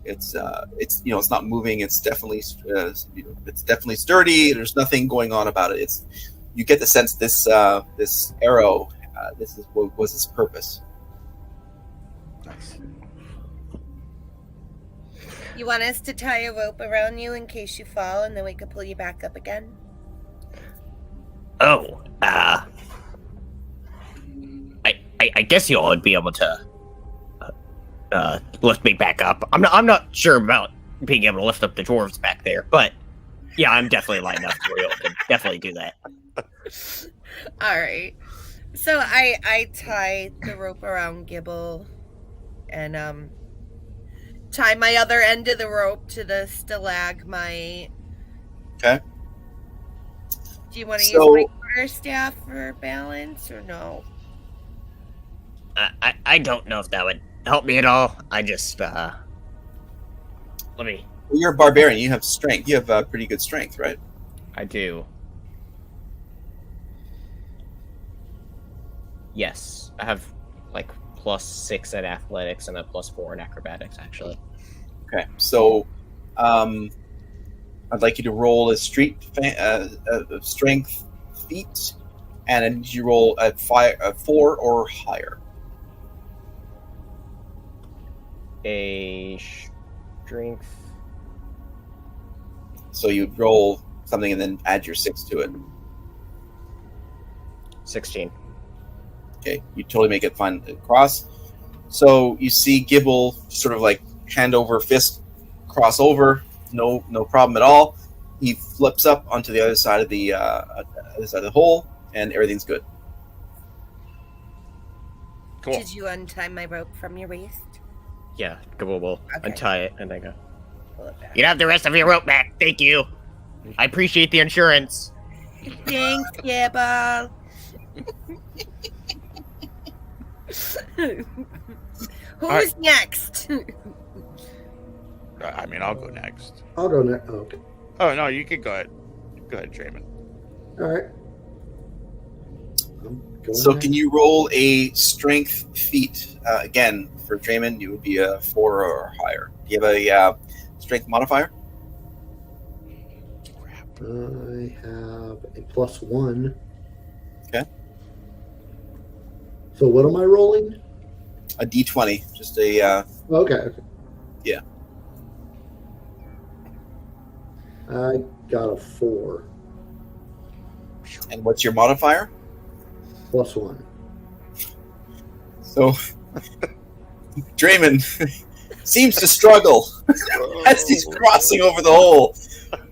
it's not moving. It's definitely it's definitely sturdy. There's nothing going on about it. You get the sense this arrow this is what was its purpose. Nice. You want us to tie a rope around you in case you fall, and then we can pull you back up again? Oh, I guess you all would be able to lift me back up. I'm not sure about being able to lift up the dwarves back there, but yeah, I'm definitely light enough to where you can definitely do that. All right. So I tie the rope around Gibble, and tie my other end of the rope to the stalagmite. Okay. Do you want to So- use my quarterstaff for balance or no? I don't know if that would help me at all. I just let me. Well, you're a barbarian. You have strength. You have pretty good strength, right? I do. Yes, I have like +6 in athletics and a +4 in acrobatics, actually. Okay, so I'd like you to roll a strength feat, and I need you to roll a 4 or higher. A strength. So you'd roll something and then add your 6 to it. 16. Okay, you totally make it fine across. So you see Gibble sort of like hand over fist cross over, no problem at all. He flips up onto the other side of the hole, and everything's good. Cool. Did you untie my rope from your waist? Yeah, Gibble will Okay. untie it and then go. Pull it back. You have the rest of your rope back. Thank you. I appreciate the insurance. Thanks, Gibble. Who's next? I mean, I'll go next. I'll go next. Oh, okay. Oh, no, you can go ahead. Go ahead, Draymond. All right. I'm going So next. can you roll a strength feat? Again, for Draymond, it would be a 4 or higher. Do you have a strength modifier? I have a +1. Okay. So what am I rolling? A D20. Just a... Okay. Yeah. I got a 4. and what's your modifier? +1. So, Draymond seems to struggle as he's crossing over the hole,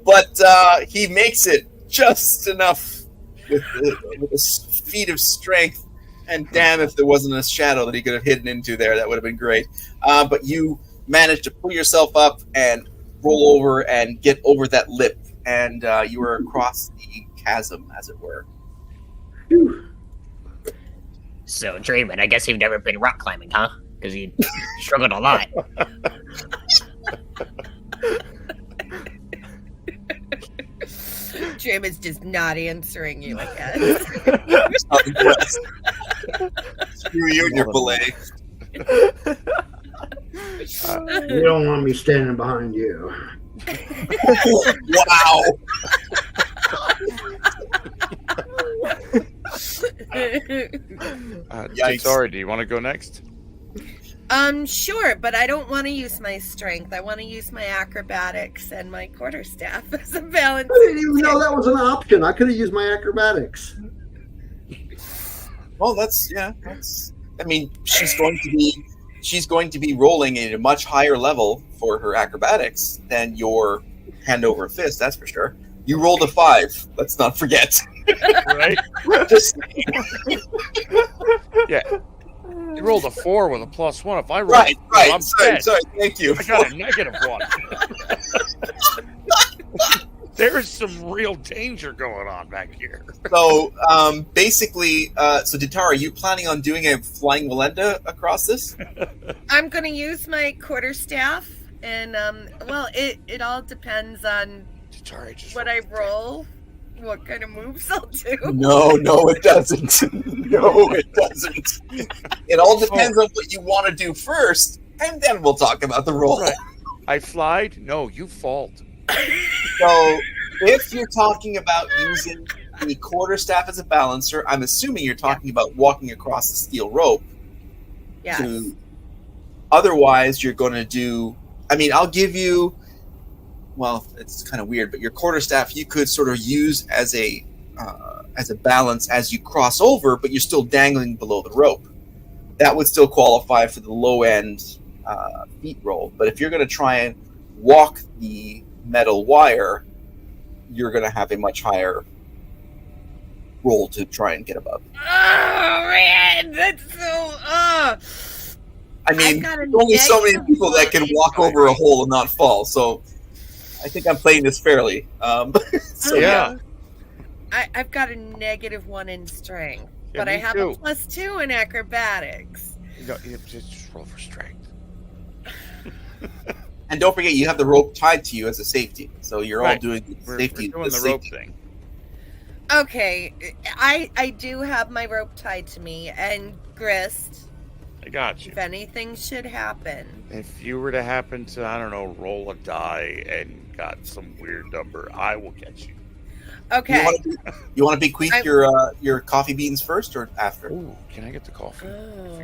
but he makes it just enough with a feat of strength. And damn, if there wasn't a shadow that he could have hidden into there, that would have been great. But you managed to pull yourself up and roll over and get over that lip, and you were across the chasm, as it were. Whew. So, Draymond, I guess you've never been rock climbing, huh? Because you struggled a lot. Draymond's just not answering you, I guess. Not impressed. Screw you and your belay. You don't want me standing behind you. Wow. Yikes. Sorry, do you want to go next? Sure, but I don't want to use my strength. I want to use my acrobatics and my quarterstaff as a balance. I didn't even know that was an option. I could have used my acrobatics. Well, that's. I mean, she's going to be rolling at a much higher level for her acrobatics than your hand over fist. That's for sure. You rolled a 5. Let's not forget. Right? Just Yeah. You rolled a 4 with a +1. If I roll, right. I'm Sorry. dead. Thank you. I got a -1. There's some real danger going on back here. So, basically, so Ditara, are you planning on doing a flying Walenda across this? I'm going to use my quarterstaff, and well, it all depends on Sorry, just what I roll, what kind of moves I'll do. No, it doesn't. No, it doesn't. It all depends on what you want to do first, and then we'll talk about the roll. Right. I flied? No, you fault. So, if you're talking about using the quarterstaff as a balancer, I'm assuming you're talking about walking across the steel rope. Yes. Otherwise, you're going to do. I mean, I'll give you. Well, it's kind of weird, but your quarterstaff you could sort of use as a balance as you cross over, but you're still dangling below the rope. That would still qualify for the low end feet roll. But if you're going to try and walk the metal wire, you're going to have a much higher roll to try and get above. Oh man, that's so. I mean, I've got a there's only so many negative people that can walk over a hole and not fall. So I think I'm playing this fairly. So Yeah. I've got a -1 in strength, Yeah, but I me have too. a +2 in acrobatics. You just roll for strength. And don't forget, you have the rope tied to you as a safety. So you're all Right. doing We're safety. doing the safety. rope thing. Okay, I do have my rope tied to me, and Grist, I got you. if anything should happen. If you were to happen to, I don't know, roll a die and got some weird number, I will get you. Okay. You want to bequeath your coffee beans first or after? Ooh, can I get the coffee? Oh.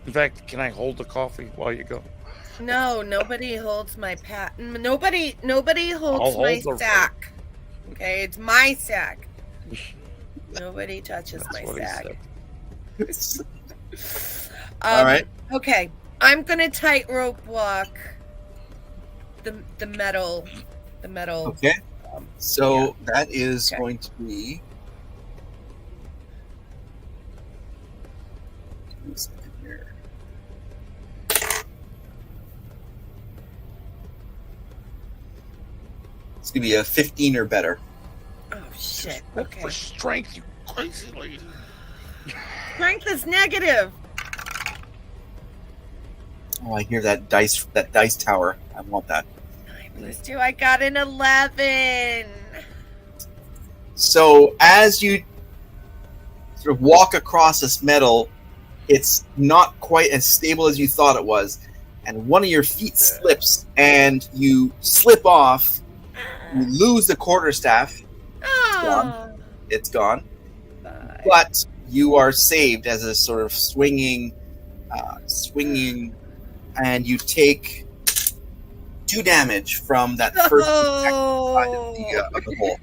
In fact, can I hold the coffee while you go? No, nobody holds my Nobody holds I'll my hold the sack. Okay, it's my sack. Nobody touches That's my what he sack. said. All right. Okay, I'm gonna tightrope walk the metal. Okay. So that is going to be. Give me a second here. It's gonna be a 15 or better. Oh shit. Look Okay. for strength, you crazy lady. Strength is negative. Oh, I hear that dice tower. I want that. 9+2. I got an 11. So as you sort of walk across this metal, it's not quite as stable as you thought it was, and one of your feet slips, and you slip off. You lose the quarterstaff. Oh. It's gone. Bye. But you are saved as a sort of swinging, and you take 2 damage from that first attack of the hole.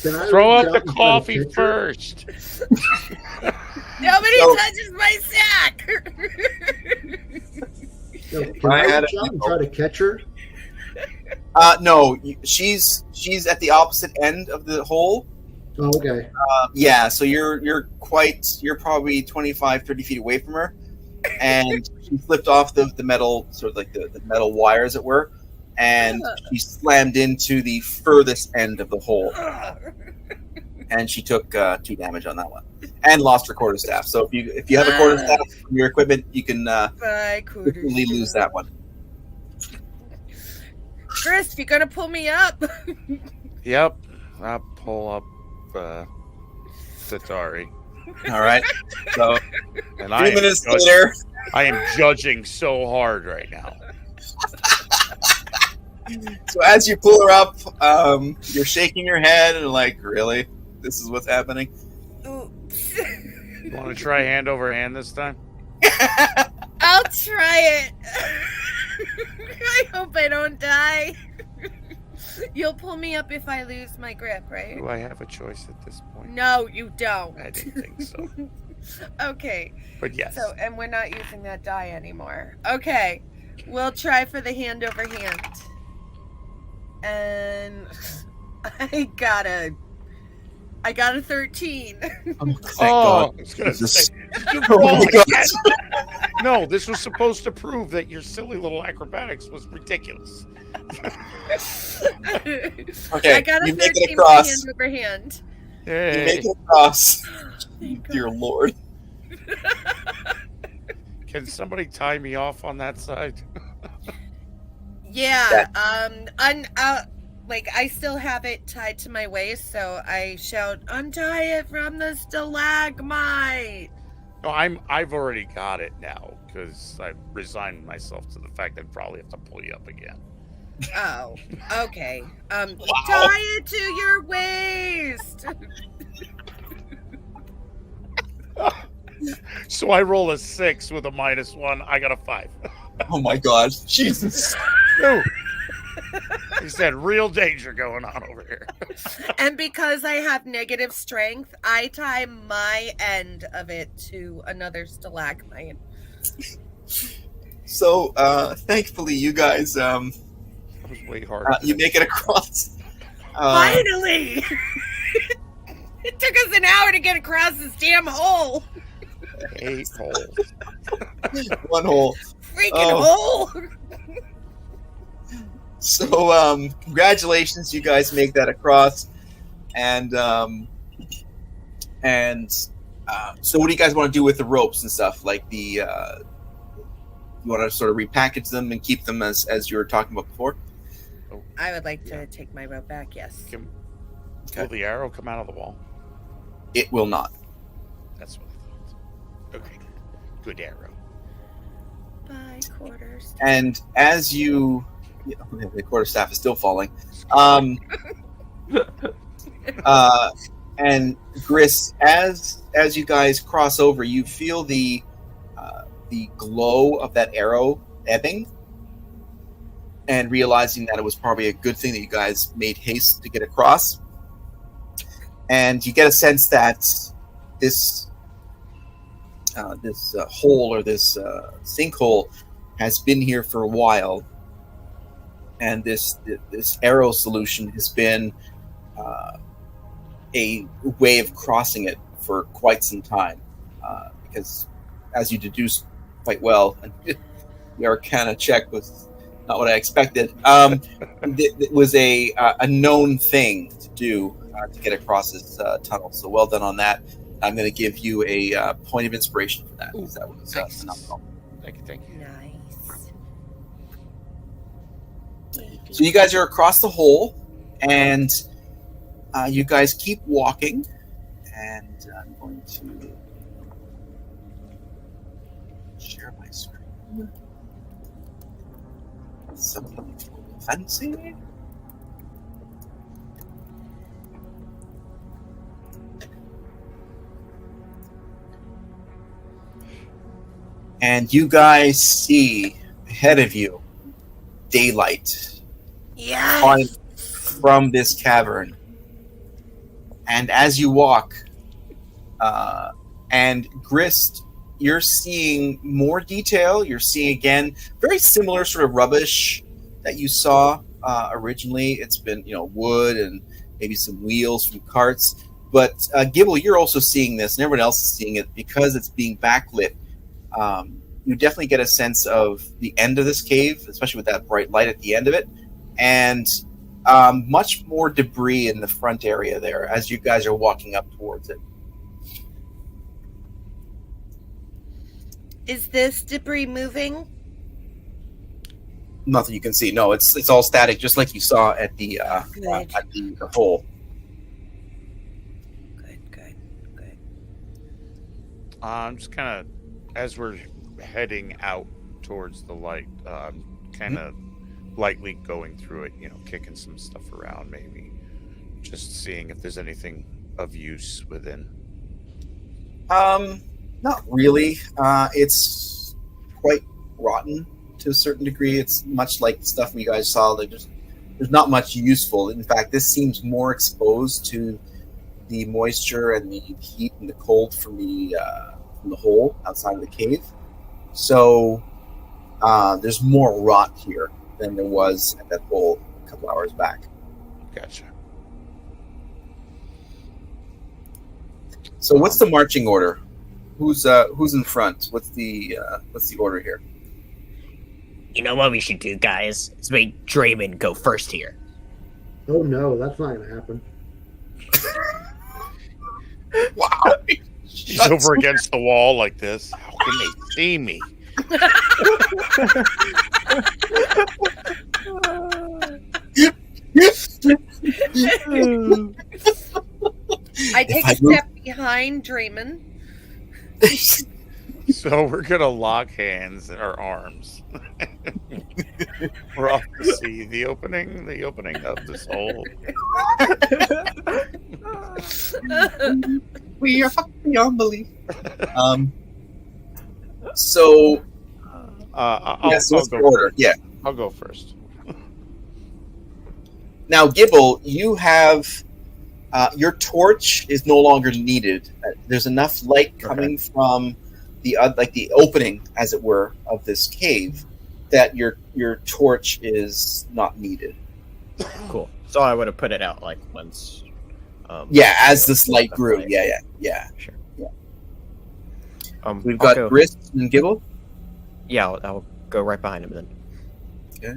Can I Throw reach up out the and try to coffee catch her? first. Nobody So- touches my sack. No, can I I had reach out and try to catch her? No, she's at the opposite end of the hole. Oh, okay. Yeah, so you're probably 25, 30 feet away from her, and she flipped off the metal, sort of like the metal wire, as it were, and she slammed into the furthest end of the hole, and she took 2 damage on that one, and lost her quarterstaff. So if you have a quarterstaff from your equipment, you can Bye, quickly lose that one. Chris, you gonna pull me up? Yep. I'll pull up Satari. All right. So And 3 minutes later. I am judging so hard right now. So as you pull her up, you're shaking your head and like, really? This is what's happening? Oops. You want to try hand over hand this time? I'll try it. I hope I don't die. You'll pull me up if I lose my grip, right? Do I have a choice at this point? No, you don't. I didn't think so. Okay. But yes. So, and we're not using that die anymore. Okay. We'll try for the hand over hand. And I got a 13. Thank I God. was gonna This- say, you Oh my rolled God. again. No, this was supposed to prove that your silly little acrobatics was ridiculous. Okay, I got a you make 13 it for across. hand over hand. You Hey, make it across. Thank Dear God. Lord. can somebody tie me off on that side? Yeah. Like I still have it tied to my waist, so I shout, "Untie it from the stalagmite!" No, I've already got it now because I resigned myself to the fact that I'd probably have to pull you up again. Oh, okay. Tie it to your waist. So I roll a 6 with a -1. I got a 5. Oh my God. Jesus. Ooh. He said real danger going on over here. And because I have negative strength, I tie my end of it to another stalagmite. So, thankfully, you guys, That was way harder. you make it across. Finally! It took us an hour to get across this damn hole. 8 holes. One hole. Freaking hole! So, congratulations, you guys make that across, and so what do you guys want to do with the ropes and stuff? Like you want to sort of repackage them and keep them as you were talking about before? I would like to take my rope back. Yes. Will the arrow come out of the wall? It will not. That's what I thought. Okay. Good arrow. Bye, quarters. And as you, the quarterstaff is still falling. And Gris, as you guys cross over, you feel the glow of that arrow ebbing, and realizing that it was probably a good thing that you guys made haste to get across. And you get a sense that this hole or this sinkhole has been here for a while, and this arrow solution has been a way of crossing it for quite some time, because as you deduced quite well, the Arcana check was not what I expected. It was a known thing to do to get across this tunnel. So well done on that. I'm going to give you a point of inspiration for that, because that was phenomenal. Thank you. Nice. So you guys are across the hole, and you guys keep walking, and I'm going to share my screen. Something fancy. And you guys see ahead of you daylight Yes. from this cavern. And as you walk, and Grist, you're seeing more detail. You're seeing, again, very similar sort of rubbish that you saw originally. It's been, wood and maybe some wheels from carts. But Gibble, you're also seeing this, and everyone else is seeing it because it's being backlit. You definitely get a sense of the end of this cave, especially with that bright light at the end of it, and much more debris in the front area there as you guys are walking up towards it. Is this debris moving? Nothing you can see. No, it's all static, just like you saw at the hole. Good. I'm just kind of, as we're heading out towards the light, kind of lightly going through it, kicking some stuff around, maybe just seeing if there's anything of use within. Not really. It's quite rotten to a certain degree. It's much like the stuff you guys saw. There's not much useful. In fact, this seems more exposed to the moisture and the heat and the cold from the hole outside of the cave. So there's more rot here than there was at that hole a couple hours back. Gotcha. So what's the marching order? Who's in front? What's the order here? You know what we should do, guys? Let's make Draymond go first here. Oh no, that's not going to happen. Wow. He's over against the wall like this. How can they see me? I take a step behind Draymond. So we're gonna lock hands or arms. We're off to see the opening of this hole. We are fucking beyond belief. So, I'll what's go the order? Yeah. I'll go first. Now, Gibble, you have your torch is no longer needed. There's enough light coming from the opening, as it were, of this cave that your torch is not needed. Cool. So I would have put it out once. As this light grew. Yeah. Sure. Yeah. We've got Grist and Gibble. Yeah, I'll go right behind him then. Okay.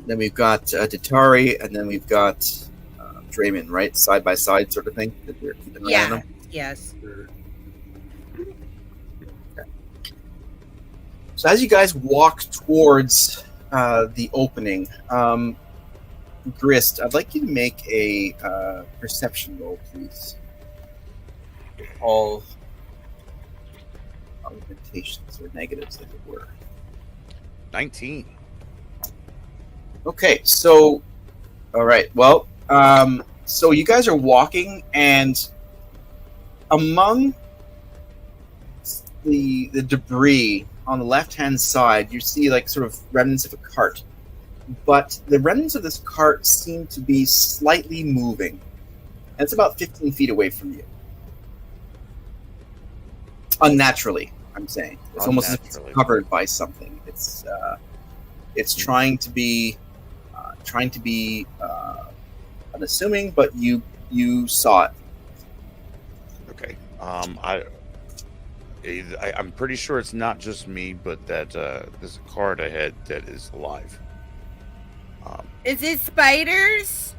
Then we've got Datari, and then we've got Draymond, right? Side by side sort of thing that we're keeping an eye on them. Yes. So as you guys walk towards the opening, Grist, I'd like you to make a perception roll, please. All augmentations or negatives, as it were. 19. Okay, so, all right. Well, so you guys are walking, and among the debris on the left-hand side, you see like sort of remnants of a cart. But the remnants of this cart seem to be slightly moving. And it's about 15 feet away from you. Unnaturally, I'm saying. It's almost as if it's covered by something. It's trying to be unassuming, but you saw it. Okay. I'm pretty sure it's not just me, but that there's a cart ahead that is alive. Is it spiders?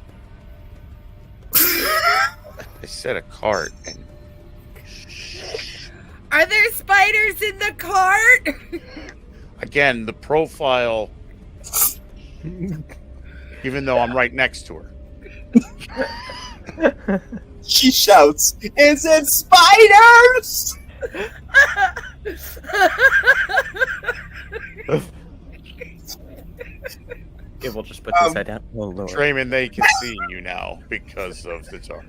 I said a cart, and Are there spiders in the cart? again, the profile, even though I'm right next to her. She shouts, "Is it spiders?" Okay, we'll just put this side down. Oh, Lord. Draymond, they can see you now because of the dark.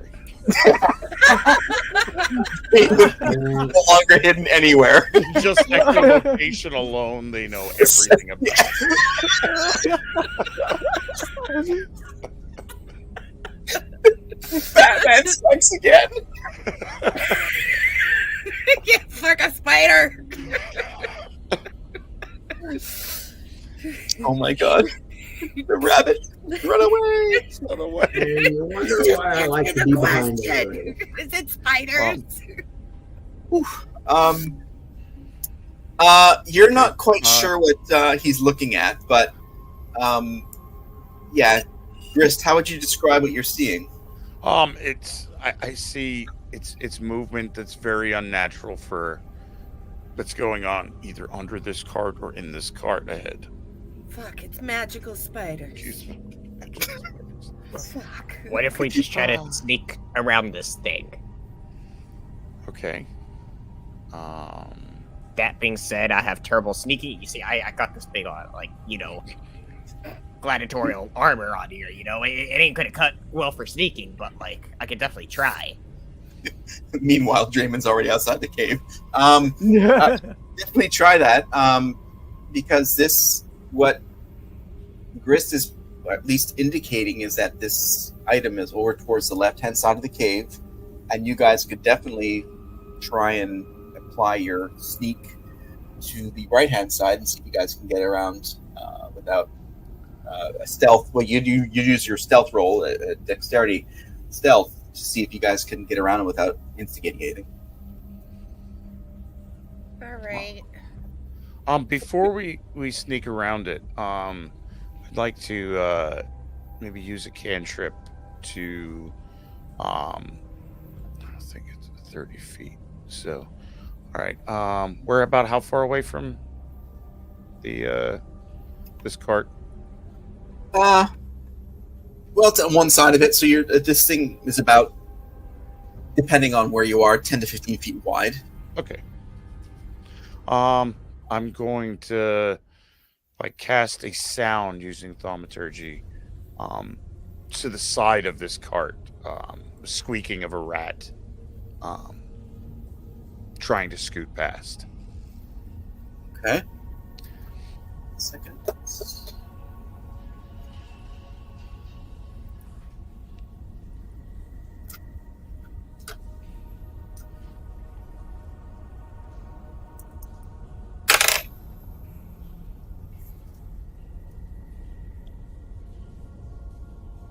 No longer hidden anywhere. Just echolocation alone, they know everything about it. Batman strikes again. Yeah, fuck a spider. Oh my god. The rabbit. Run away. Run away. And I wonder why I like to be behind the Is it spiders? You're not quite sure what he's looking at, but yeah. Grist, how would you describe what you're seeing? I see it's movement that's very unnatural that's going on either under this cart or in this cart ahead. Fuck, it's magical spiders. Excuse me. Fuck. What if we just try to sneak around this thing? Okay. That being said, I have terrible sneaking. You see, I got this big, gladiatorial armor on here. You know, it ain't gonna cut well for sneaking, but like, I could definitely try. Meanwhile, Draymond's already outside the cave. Definitely try that, because what Grist is at least indicating is that this item is over towards the left-hand side of the cave, and you guys could definitely try and apply your sneak to the right-hand side and see if you guys can get around without a stealth. Well, you use your stealth roll, dexterity stealth, to see if you guys can get around it without instigating anything. All right. Before we sneak around it, I'd like to maybe use a cantrip to I think it's 30 feet. So, all right. We're about how far away from the this cart? Well, it's on one side of it, so this thing is about, depending on where you are, 10 to 15 feet wide. Okay. I'm going to cast a sound using thaumaturgy to the side of this cart, the squeaking of a rat trying to scoot past. Okay. Second.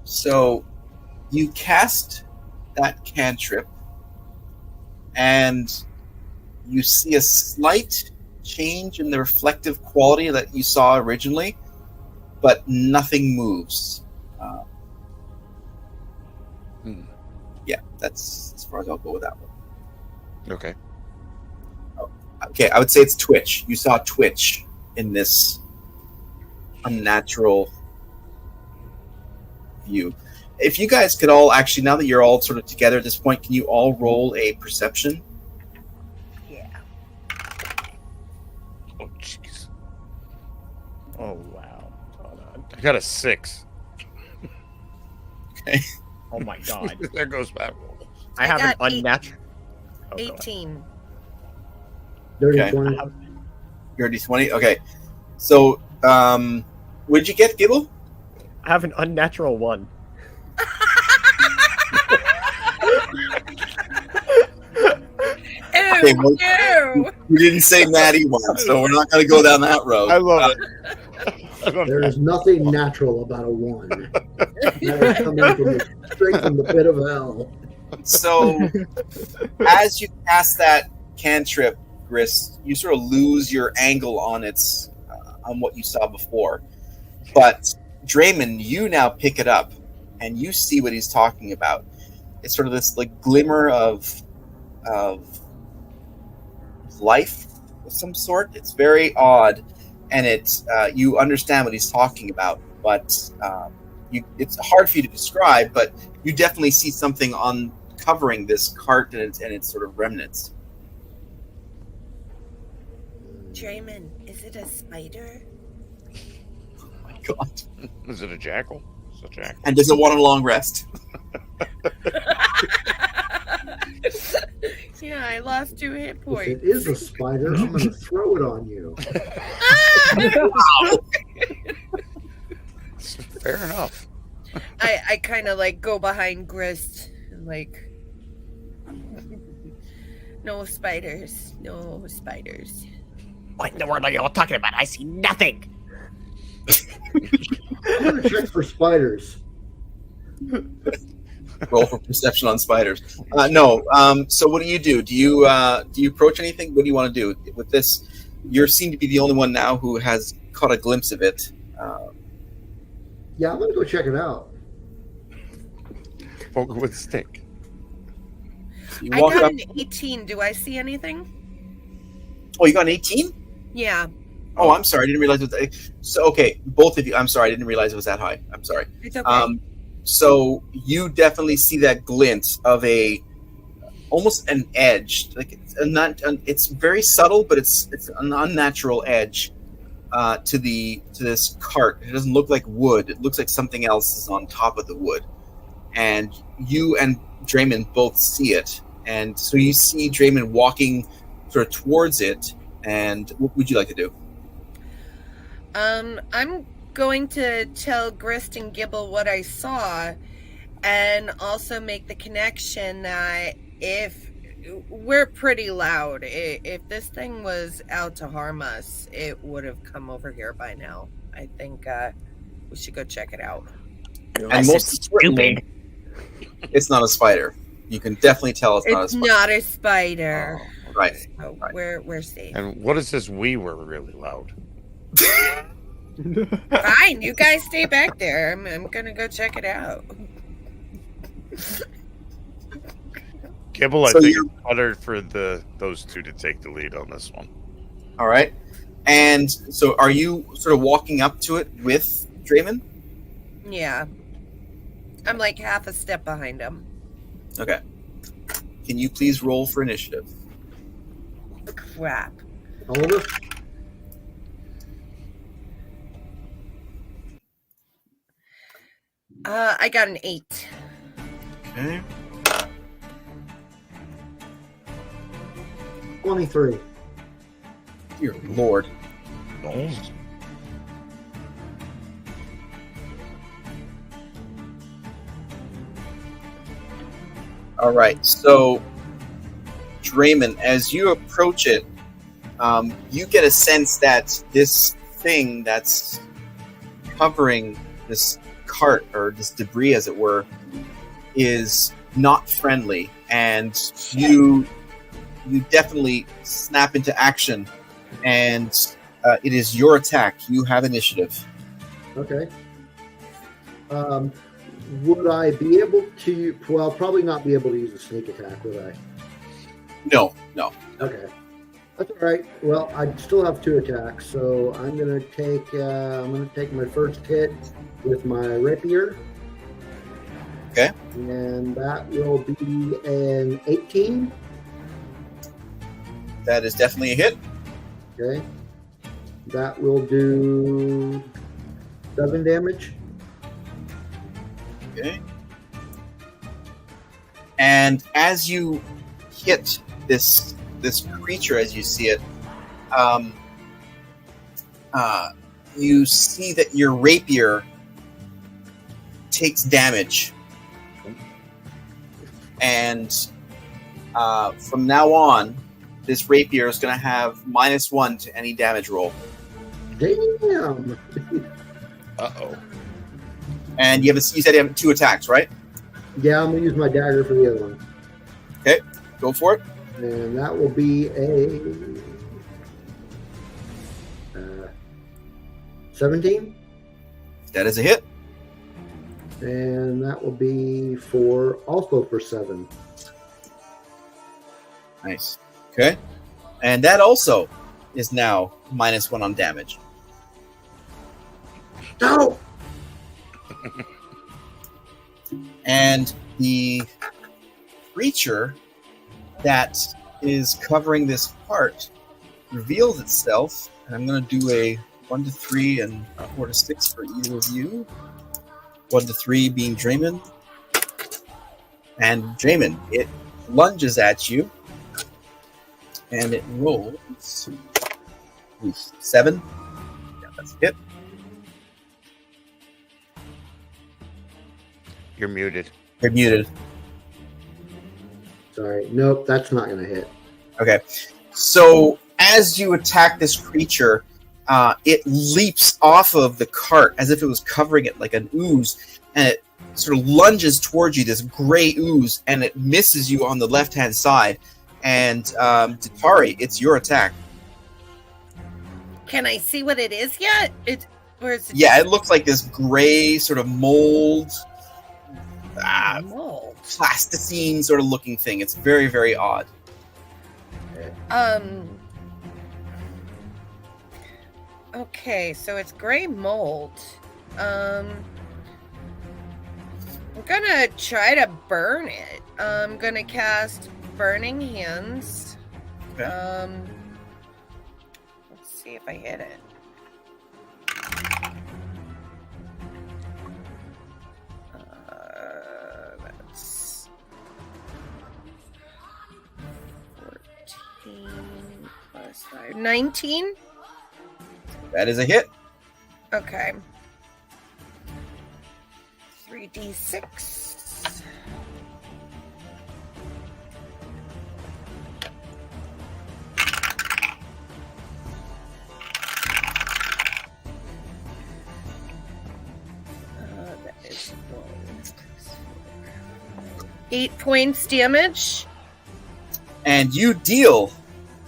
So you cast that cantrip, and you see a slight change in the reflective quality that you saw originally, but nothing moves. Yeah, that's as far as I'll go with that one. Okay. Okay, I would say it's twitch. You saw twitch in this unnatural view. If you guys could all actually, now that you're all sort of together at this point, can you all roll a perception? Yeah. Oh, jeez. Oh wow. Hold on. I got a 6. Okay. Oh my god. There goes my roll. I have an got unnatural. Oh, go ahead. 18. Dirty Okay. 20. You're a D20? Okay. So, what did you get, Gibble? I have an unnatural 1. Okay, well, Ew. you didn't say natty one, so we're not going to go down that road. I love it. I love There that. is nothing natural about a 1. That is coming straight from the pit of hell. So, as you cast that cantrip, Grist, you sort of lose your angle on its on what you saw before. But Draymond, you now pick it up, and you see what he's talking about. It's sort of this like glimmer of life of some sort. It's very odd, and you understand what he's talking about, but it's hard for you to describe. But you definitely see something on covering this cart and its sort of remnants. Draymond, is it a spider? Oh my god! Is it a jackal? It's a jackal. And does it want a long rest? Yeah, I lost 2 hit If points. it is a spider, I'm going to throw it on you. Fair enough. I kind of like go behind Grist and like, no spiders, no spiders. What in the world are you all talking about? I see nothing. I'm going to check for spiders. Roll for perception on spiders. No. So what do you do? Do you approach anything? What do you want to do with this? You seem to be the only one now who has caught a glimpse of it. Yeah, I'm going to go check it out. Poke with a stick. You I walk got up. an 18. Do I see anything? Oh, you got an 18? Yeah, Oh, I'm sorry. I didn't realize it was. So okay, both of you. I'm sorry. I didn't realize it was that high. I'm sorry. it's okay. So you definitely see that glint of almost an edge. Like it's very subtle, but it's an unnatural edge to this cart. It doesn't look like wood. It looks like something else is on top of the wood. And you and Draymond both see it. And so you see Draymond walking sort of towards it. And what would you like to do? I'm going to tell Grist and Gibble what I saw, and also make the connection that if we're pretty loud, if this thing was out to harm us, it would have come over here by now. I think we should go check it out. And most stupid. It's not a spider. You can definitely tell it's not a It's spider. not a spider. Right. So Right. we're safe. And what is this? We were really loud. Fine, you guys stay back there. I'm gonna go check it out. Kibble, I So think you're- it's better for those two to take the lead on this one. All right. And so are you sort of walking up to it with Draymond? Yeah. I'm like half a step behind him. Okay. Can you please roll for initiative? Crap. All of us? I got an 8. Okay. 23. Dear Lord. All right. So, Draymond, as you approach it, you get a sense that this thing that's covering this cart, or this debris, as it were, is not friendly, and you definitely snap into action, and it is your attack. You have initiative. Okay. Would I be able to? Well, probably not be able to use a sneak attack, would I? No. Okay. That's all right. Well, I still have 2 attacks, so I'm gonna take my first hit with my rapier. Okay. And that will be an 18. That is definitely a hit. Okay. That will do 7 damage. Okay. And as you hit this creature, as you see it, you see that your rapier takes damage, and from now on, this rapier is going to have -1 to any damage roll. Damn. Uh-oh. And you said you have 2 attacks, right? Yeah, I'm gonna use my dagger for the other one. Okay, go for it. And that will be a 17. That is a hit. And that will be also for 7. Nice. Okay. And that also is now -1 on damage. No! And the creature that is covering this part reveals itself. And I'm going to do a 1 to 3 and 4 to 6 for either of you. 1 to 3 being Draymond. And Draymond, it lunges at you. And it rolls 7. Yeah, that's a hit. You're muted. You're muted. Sorry. Nope, that's not gonna hit. Okay. So as you attack this creature, it leaps off of the cart as if it was covering it like an ooze, and it sort of lunges towards you, this gray ooze, and it misses you on the left-hand side. And Tatari, it's your attack. Can I see what it is yet? Where's it? Yeah, it looks like this gray sort of mold, Mold. plasticine sort of looking thing. It's very, very odd. Okay, so it's gray mold. I'm gonna try to burn it. I'm gonna cast Burning Hands. Okay. Let's see if I hit it. That's 14 plus 5. 19? That is a hit. Okay. 3d6. That is 8 points damage. And you deal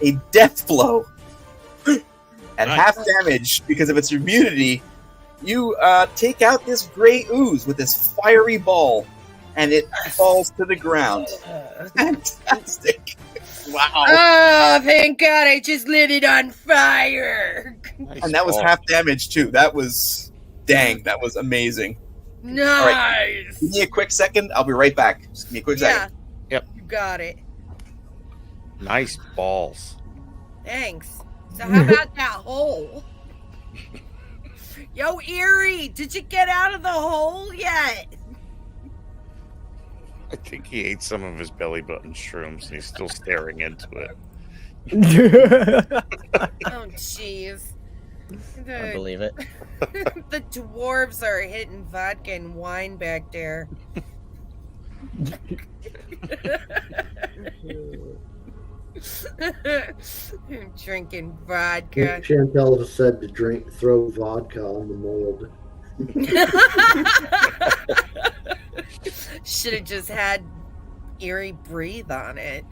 a death blow at Nice. half damage because of its immunity. You take out this gray ooze with this fiery ball, and it falls to the ground. Fantastic! Wow! Oh, thank God! I just lit it on fire. Nice And that was ball. half damage too. That was that was amazing. Nice. Give me a quick second. I'll be right back. Just give me a quick Yeah. second. Yep. You got it. Nice balls. Thanks. So how about that hole? Yo, Eerie, did you get out of the hole yet? I think he ate some of his belly button shrooms and he's still staring into it. Oh, jeez. I believe it. The dwarves are hitting vodka and wine back there. Drinking vodka. Chantel just said to throw vodka on the mold. Should have just had Eerie breathe on it.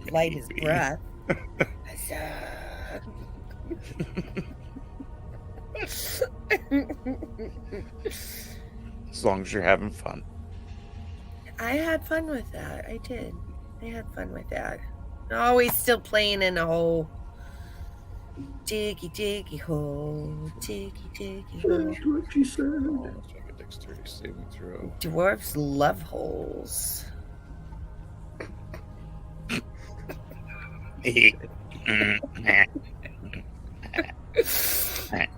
Light his breath. As long as you're having fun. I had fun with that. I did. I had fun with that. Always still playing in a hole. Diggy, diggy hole. Diggy, diggy hole. That's what she said. Oh, let's make a dexterity saving throw. Dwarves love holes. You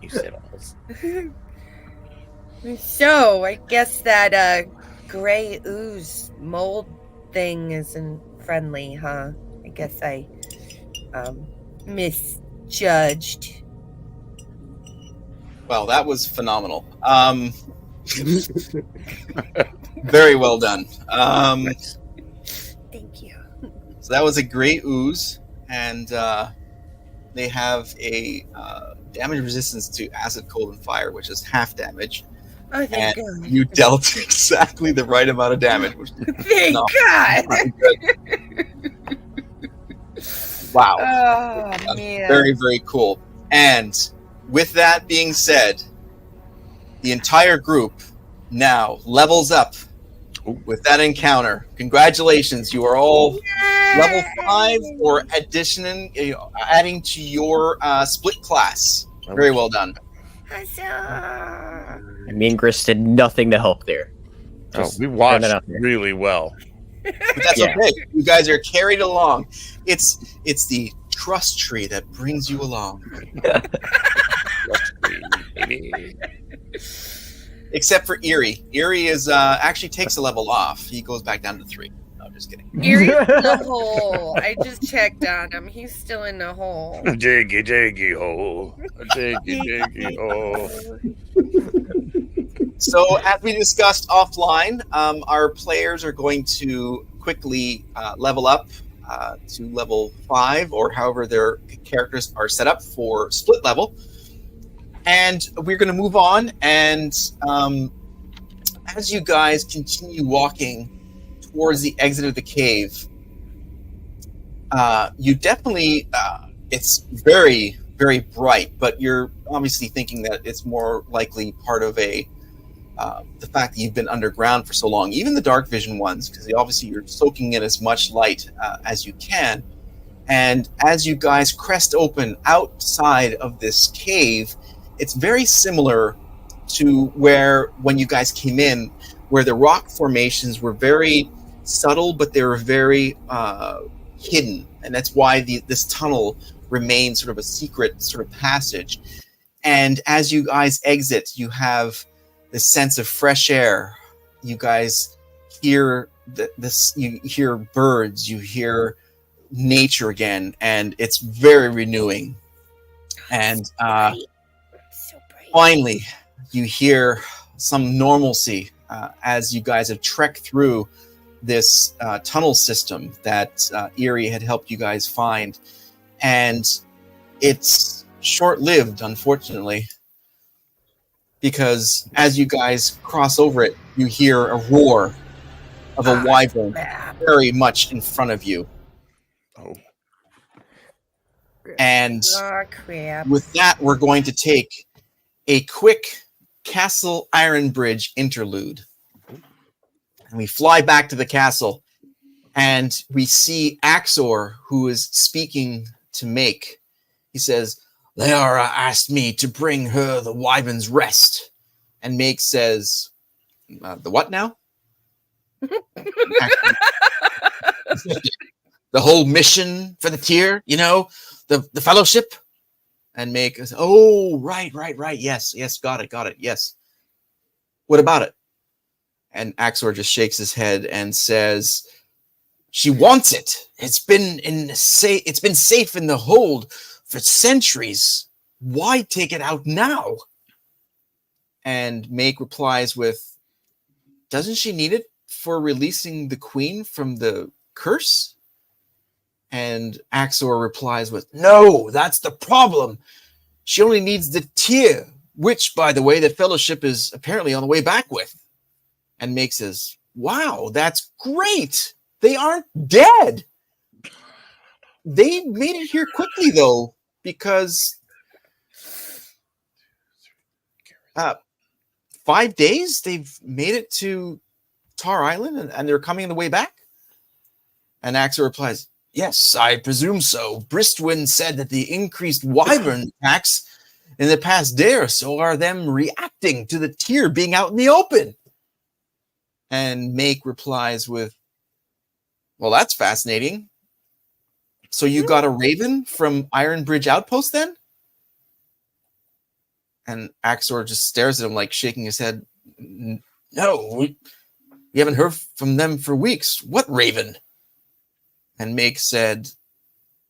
said holes. So, I guess that gray ooze mold thing isn't friendly, huh? I guess I misjudged. Well, that was phenomenal. Very well done. Thank you. So that was a gray ooze, and they have a damage resistance to acid, cold, and fire, which is half damage. Oh, thank God. You dealt exactly the right amount of damage. Which Thank God. Wow. Oh, man. Very, very cool. And with that being said, the entire group now levels up with that encounter. Congratulations. You are all level 5 or adding to your split class. Very well done. And me and Gris did nothing to help there. Oh, Just we throwing watched it out there. really well. But that's Yeah. okay. You guys are carried along. It's the trust tree that brings you along. Baby. Except for Eerie. Eerie is actually takes a level off. He goes back down to 3. No, I'm just kidding. Erie's in the hole. I just checked on him. He's still in the hole. Jiggy, jiggy hole. Jiggy, jiggy hole. So, as we discussed offline, our players are going to quickly level up to level 5, or however their characters are set up for split level. And we're going to move on. And as you guys continue walking towards the exit of the cave, you definitely, it's very, very bright, but you're obviously thinking that it's more likely part of the fact that you've been underground for so long. Even the dark vision ones, because obviously you're soaking in as much light as you can. And as you guys crest open outside of this cave, it's very similar to when you guys came in, where the rock formations were very subtle, but they were very hidden. And that's why this tunnel remains sort of a secret sort of passage. And as you guys exit, you have this sense of fresh air. You guys hear you hear birds, you hear nature again, and it's very renewing. And So bright. finally, you hear some normalcy as you guys have trekked through this tunnel system that Eerie had helped you guys find. And it's short-lived, unfortunately, because as you guys cross over it, you hear a roar of a wyvern very much in front of you. Oh. And Oh, crap. with that, we're going to take a quick Castle Iron Bridge interlude. And we fly back to the castle, and we see Axor, who is speaking to Make. He says, Leora asked me to bring her the Wyvern's rest. And Make says, the what now? The whole mission for the tier, the fellowship? And Make says, oh, right. Yes, got it, yes. What about it? And Axor just shakes his head and says, she wants it. It's been safe in the hold for centuries. Why take it out now? And Make replies with, doesn't she need it for releasing the queen from the curse? And Axor replies with, no, that's the problem. She only needs the tear, which, by the way, the fellowship is apparently on the way back with. And Make says, wow, that's great. They aren't dead. They made it here quickly, though, because 5 days they've made it to Tar Island, and they're coming on the way back. And Axel replies, "Yes, I presume so. Bristwin said that the increased wyvern attacks in the past day or so are them reacting to the tier being out in the open." And Make replies with, "Well, that's fascinating. So you got a raven from Iron Bridge Outpost then?" And Axor just stares at him, like shaking his head. "No, we haven't heard from them for weeks. What raven?" And Make said,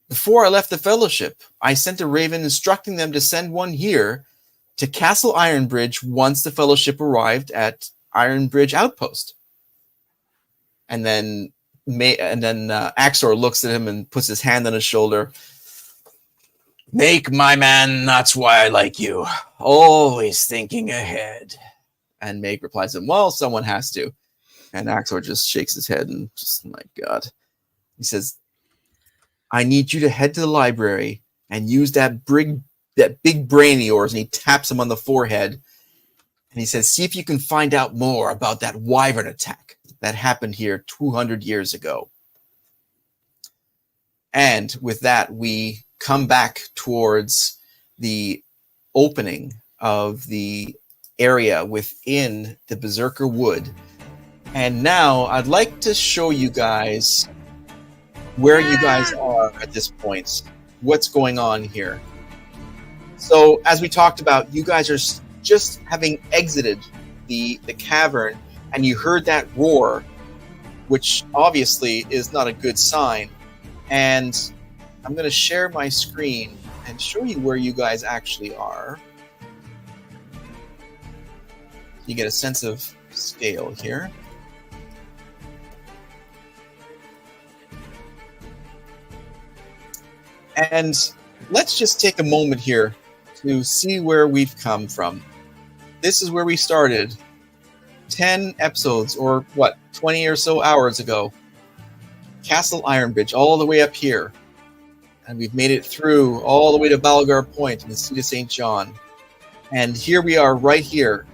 "Before I left the Fellowship, I sent a raven instructing them to send one here to Castle Ironbridge once the Fellowship arrived at Ironbridge Outpost." And then Axor looks at him and puts his hand on his shoulder. "Make, my man, that's why I like you. Always thinking ahead." And Make replies to him, "Well, someone has to." And Axor just shakes his head and just, my God. He says, "I need you to head to the library and use that big brain of yours." And he taps him on the forehead. And he says, "See if you can find out more about that wyvern attack that happened here 200 years ago." And with that, we come back towards the opening of the area within the Berserker Wood. And now I'd like to show you guys where you guys are at this point. What's going on here? So, as we talked about, you guys are just having exited the cavern, and you heard that roar, which obviously is not a good sign. And I'm going to share my screen and show you where you guys actually are. You get a sense of scale here. And let's just take a moment here to see where we've come from. This is where we started 10 episodes, or 20 or so hours ago. Castle Ironbridge, all the way up here. And we've made it through all the way to Balgar Point and the Seat of St. John. And here we are right here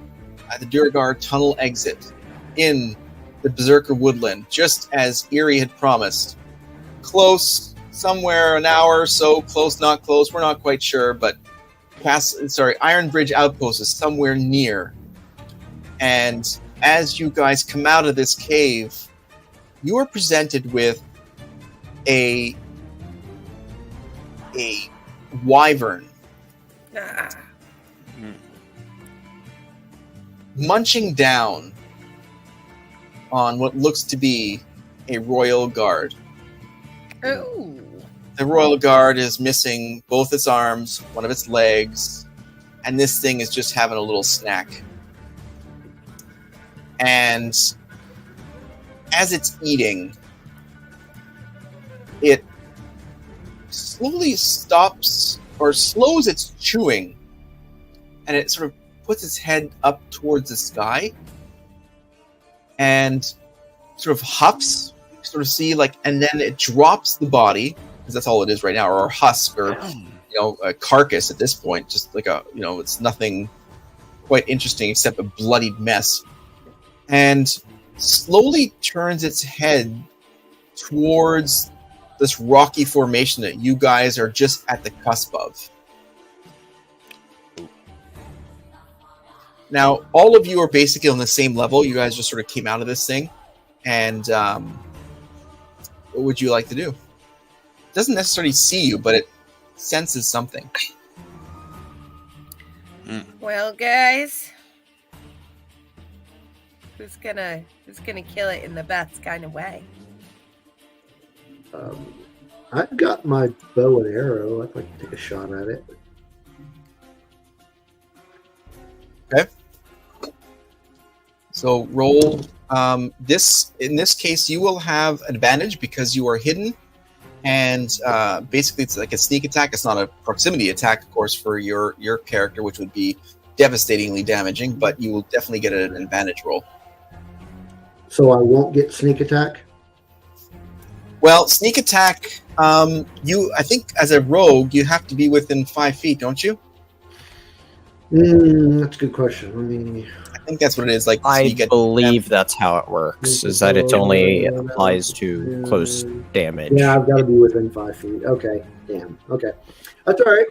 at the Durgar Tunnel exit in the Berserker Woodland, just as Eerie had promised. Close, somewhere an hour or so, close, not close, we're not quite sure, but Ironbridge Outpost is somewhere near. And as you guys come out of this cave, you are presented with a wyvern munching down on what looks to be a royal guard. Oh. The royal guard is missing both its arms, one of its legs, and this thing is just having a little snack. And as it's eating, it slowly stops or slows its chewing, and it sort of puts its head up towards the sky and sort of huffs, sort of see, like, and then it drops the body, because that's all it is right now, or a husk, or a carcass at this point, just like it's nothing quite interesting except a bloodied mess, and slowly turns its head towards this rocky formation that you guys are just at the cusp of. Now, all of you are basically on the same level. You guys just sort of came out of this thing, and what would you like to do? It doesn't necessarily see you, but it senses something. Well, guys, who's gonna kill it in the best kind of way? I've got my bow and arrow. I'd like to take a shot at it. Okay. So roll. In this case, you will have advantage because you are hidden, and basically it's like a sneak attack. It's not a proximity attack, of course, for your character, which would be devastatingly damaging. But you will definitely get an advantage roll. So I won't get sneak attack? Well, sneak attack. I think as a rogue, you have to be within 5 feet, don't you? That's a good question. think that's what it is. Like, so I you get believe that's how it works. Is that it only applies to close damage? Yeah, I've got to be within 5 feet. Okay, damn. Okay, that's all right.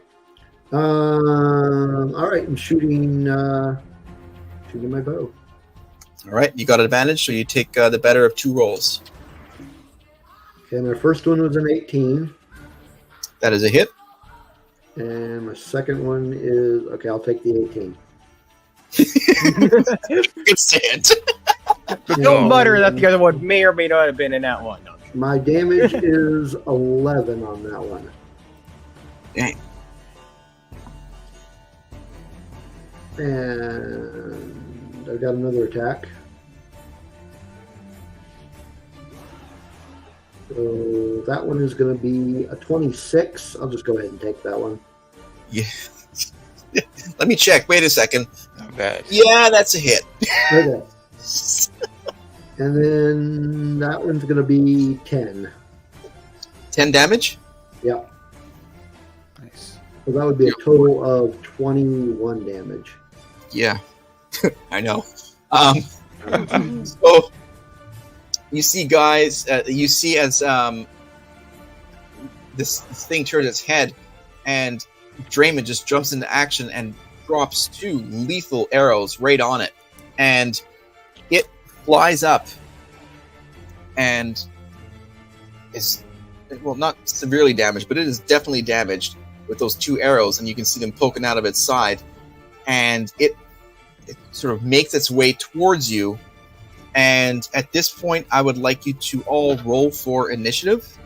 All right, I'm shooting my bow. All right, you got an advantage, so you take the better of 2 rolls. Okay, my first one was an 18, That is a hit. and my second one is okay. I'll take the 18. Good stand. Don't mutter that the other one may or may not have been in that one. No. My damage is 11 on that one. Dang. And I've got another attack. So that one is going to be a 26. I'll just go ahead and take that one. Yeah. Let me check. Wait a second. Not bad. Yeah, that's a hit. Okay. And then that one's going to be 10. 10 damage? Yep. Nice. So that would be a total of 21 damage. Yeah. I know. So you see, guys, you see as this thing turns its head, and Draymond just jumps into action and drops 2 lethal arrows right on it. And it flies up and is, well, not severely damaged, but it is definitely damaged with those 2 arrows, and you can see them poking out of its side. And it sort of makes its way towards you. And at this point, I would like you to all roll for initiative.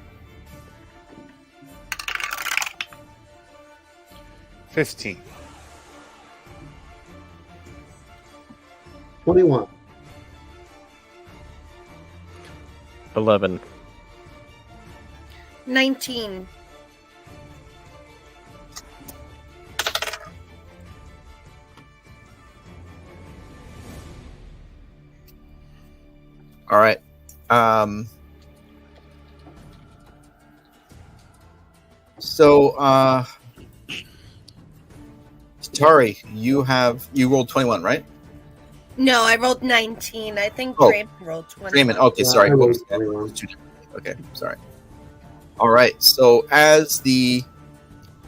15. 21. 11. 19. All right. So, Tari, you rolled 21, right? No, I rolled 19. I think Oh. Draymond rolled 20. Raymond, okay, Yeah, sorry. I What was rolled that? 21. Okay, sorry. All right. So as the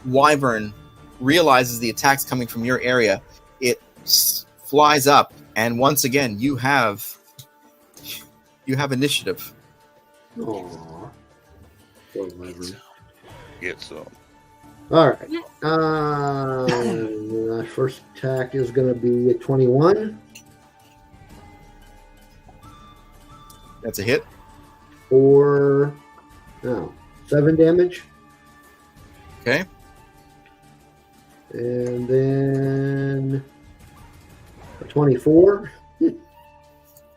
Wyvern realizes the attack's coming from your area, it flies up, and once again, you have initiative. Aww. Poor Wyvern. Get some. All right. My first attack is going to be a 21 That's a hit. for 7 damage. Okay. And then a 24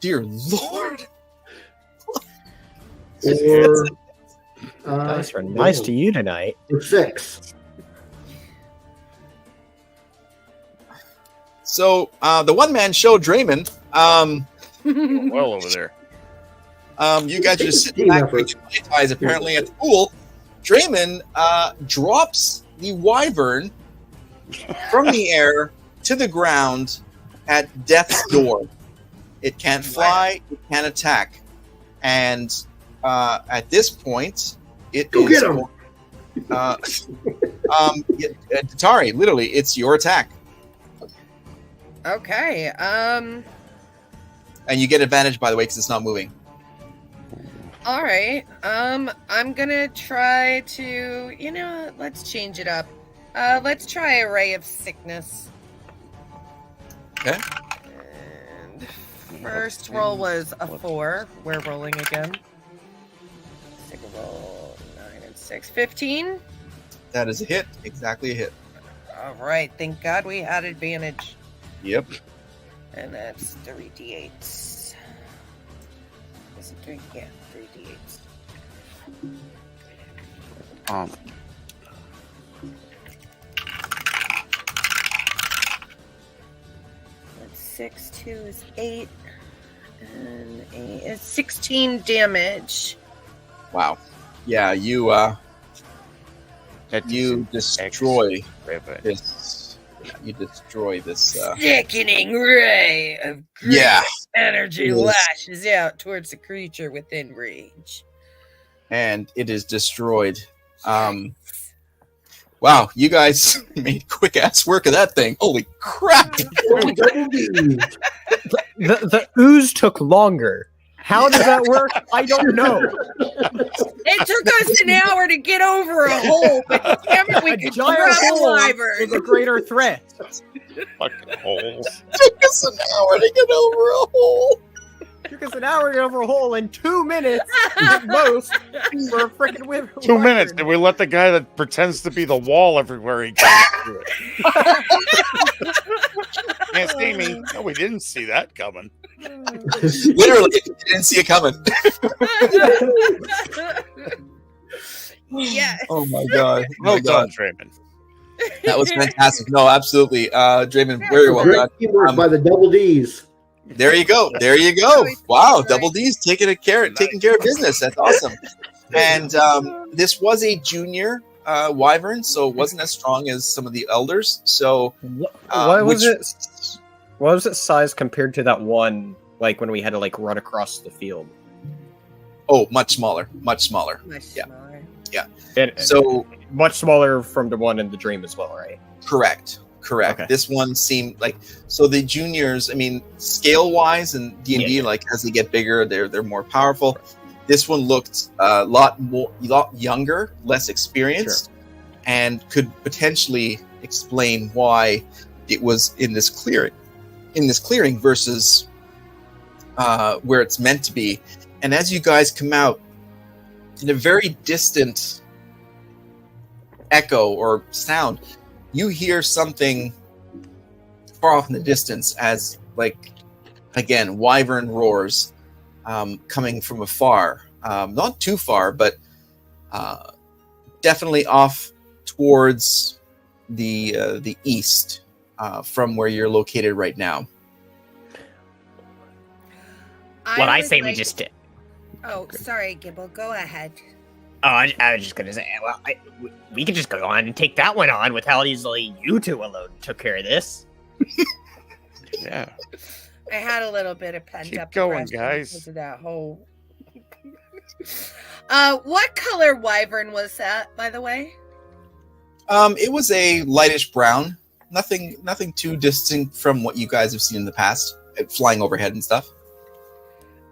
Dear Lord. or Dice are nice to you tonight. for 6. So the one-man show, Draymond. Well over there. You guys are just sitting Team back effort. with your ties apparently at the pool. Draymond drops the Wyvern from the air to the ground at death's door. It can't fly, it can't attack. And at this point, it Go is get him! Tari, literally, it's your attack. Okay. And you get advantage, by the way, because it's not moving. All right. I'm gonna try to. You know, let's change it up. Let's try a ray of sickness. Okay. And first roll was a 4. We're rolling again. Second roll 9 and 6, 15. That is a hit. Exactly a hit. All right. Thank God we had advantage. Yep. And that's 3d8s. Is it 3? Yeah, 3d8s. That's 6, 2 is 8, and 8 is 16 damage. Wow. Yeah, you That destroy Ribbon. this you destroy this. Sickening ray of Yeah. energy Yes. lashes out towards the creature within range. And it is destroyed. Wow, you guys made quick ass work of that thing. Holy crap! The ooze took longer. How did that work? I don't know. It took us an hour to get over a hole, but damn it, we A could giant drop a hole wyvern. is a greater threat. Fucking holes. Took us an hour to get over a hole. Took us an hour to get over a hole in 2 minutes at most for a freaking wyvern. 2 minutes, and we let the guy that pretends to be the wall everywhere he comes through it. Can't see me. No, we didn't see that coming. Literally, you didn't see it coming. Yes. Oh my god. Well done, Draymond. That was fantastic. No, absolutely. Draymond, very well Great done. teamwork by the double D's. There you go. There you go. Wow, Double D's taking care of business. That's awesome. And this was a junior wyvern, so it wasn't as strong as some of the elders. So What was it? What was its size compared to that one? Like when we had to like run across the field. Oh, much smaller. Much smaller. Much Yeah. smaller. So Much smaller from the one in the dream as well, right? correct. Okay. This one seemed like so the juniors. I mean, scale wise and D&D, like as they get bigger, they're more powerful. This one looked a lot younger, less experienced, and could potentially explain why it was in this clearing versus where it's meant to be. And as you guys come out, in a very distant echo or sound, you hear something far off in the distance as, like, again, wyvern roars coming from afar. Not too far, but definitely off towards the east from where you're located right now. What I would say we like- just did. Oh, sorry, Gibble. Go ahead. Oh, I was just gonna say, well, we could just go on and take that one on with how easily you two alone took care of this. Yeah. I had a little bit of pent Keep up going, aggression guys. because of that whole. What color wyvern was that, by the way? It was a lightish brown. Nothing too distinct from what you guys have seen in the past, flying overhead and stuff.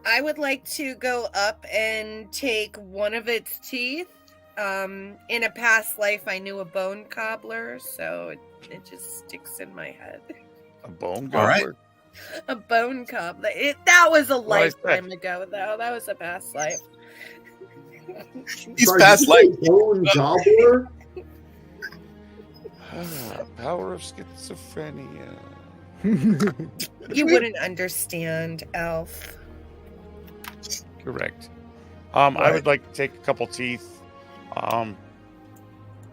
I would like to go up and take one of its teeth. In a past life, I knew a bone cobbler, so it just sticks in my head. A bone All right. gobbler? A bone cobbler. That was a Why is that? lifetime ago, though. That was a past life. These Sorry, past did you life. say bone gobbler? Power of schizophrenia. You wouldn't understand, Elf. Correct. I would like to take a couple teeth.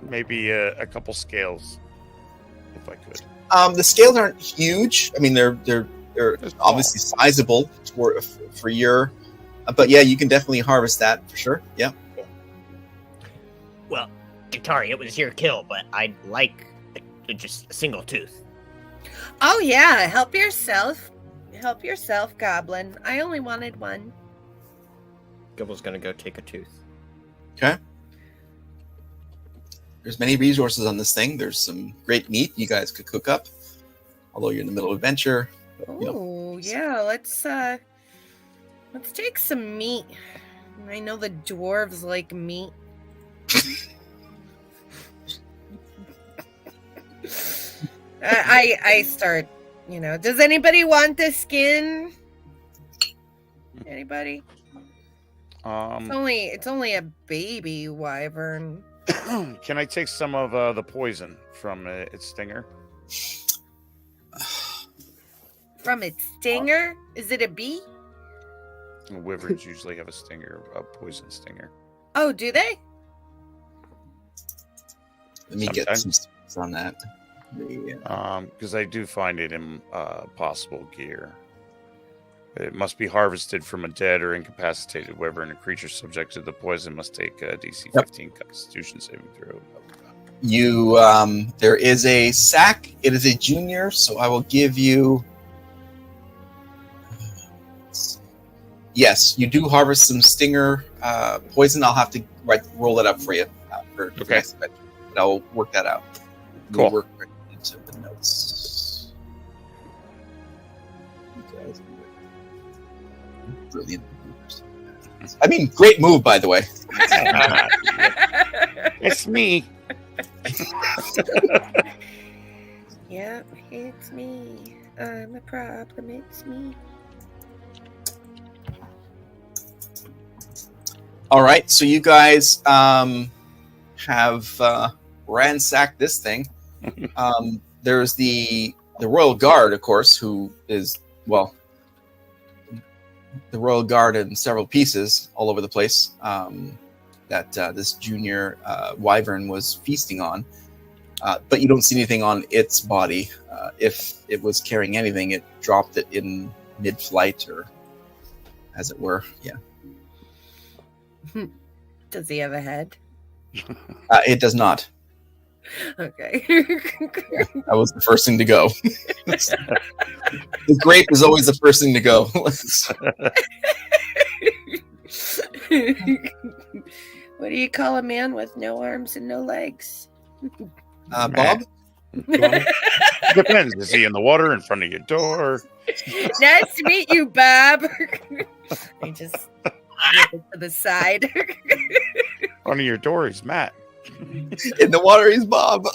Maybe a couple scales, if I could. The scales aren't huge. I mean, they're obviously sizable for your. But yeah, you can definitely harvest that for sure. Yeah. Well, Atari, it was your kill, but I'd like just a single tooth. Oh, yeah. Help yourself. Help yourself, Goblin. I only wanted one. Gibble's gonna go take a tooth. Okay. There's many resources on this thing. There's some great meat you guys could cook up. Although you're in the middle of adventure. Oh, You know. yeah. Let's take some meat. I know the dwarves like meat. I start, does anybody want the skin? Anybody? It's only a baby wyvern. Can I take some of the poison from its stinger? From its stinger? Is it a bee? Wyverns usually have a stinger, a poison stinger. Oh, do they? Let me get some Sometimes. stats on that. Because I do find it in possible gear. It must be harvested from a dead or incapacitated wyvern. A creature subject to the poison must take a DC 15 Constitution saving throw. You, there is a sack. It is a junior, so I will give you. Yes, you do harvest some stinger poison. I'll have to roll it up for you for the next event, but I'll work that out. Cool. We'll work right into the notes. Brilliant. I mean, great move, by the way. It's me. Yep, it's me. I'm a problem. It's me. All right, so you guys have ransacked this thing. There's the Royal Guard, of course, who is, well, the Royal Guard in several pieces all over the place that this junior wyvern was feasting on. But you don't see anything on its body. If it was carrying anything, it dropped it in mid-flight, or as it were. Yeah. Does he have a head? It does not. Okay. That was the first thing to go. The grape is always the first thing to go. What do you call a man with no arms and no legs? Bob? Depends. Is he in the water in front of your door? Nice to meet you, Bob. I just look to the side. In front of your door is Matt. In the water, he's Bob.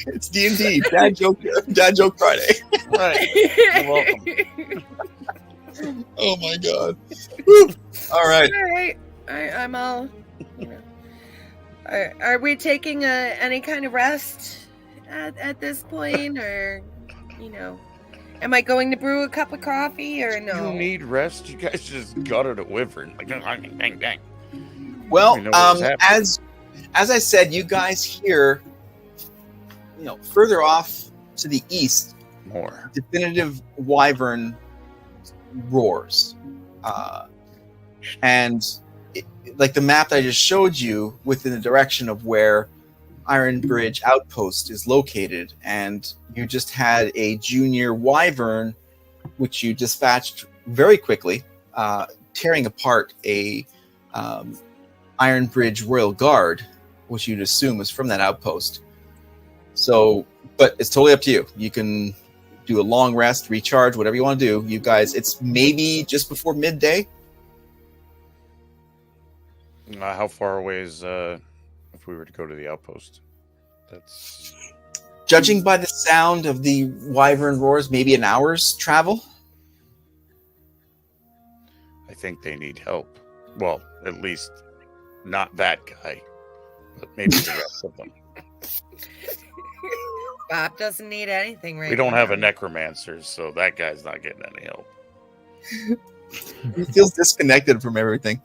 It's D&D. Dad joke Friday. Right. You're welcome. Oh my god. Woo. All right. All right. I'm all. You know. Are we taking any kind of rest at this point, or am I going to brew a cup of coffee or no? You need rest. You guys just gutted a wyvern. Like bang, bang, bang. Well, We know what's happening. as I said, you guys hear, further off to the east, More. definitive wyvern roars, and like the map that I just showed you, within the direction of where Iron Bridge Outpost is located, and you just had a junior wyvern, which you dispatched very quickly, tearing apart a Iron Bridge Royal Guard, which you'd assume was from that outpost. So, but it's totally up to you. You can do a long rest, recharge, whatever you want to do. You guys, it's maybe just before midday. How far away is if we were to go to the outpost? That's Judging by the sound of the wyvern roars, maybe an hour's travel. I think they need help. Well, at least not that guy, but maybe the rest of them. Bob doesn't need anything right now. We don't have a necromancer, so that guy's not getting any help. He feels disconnected from everything.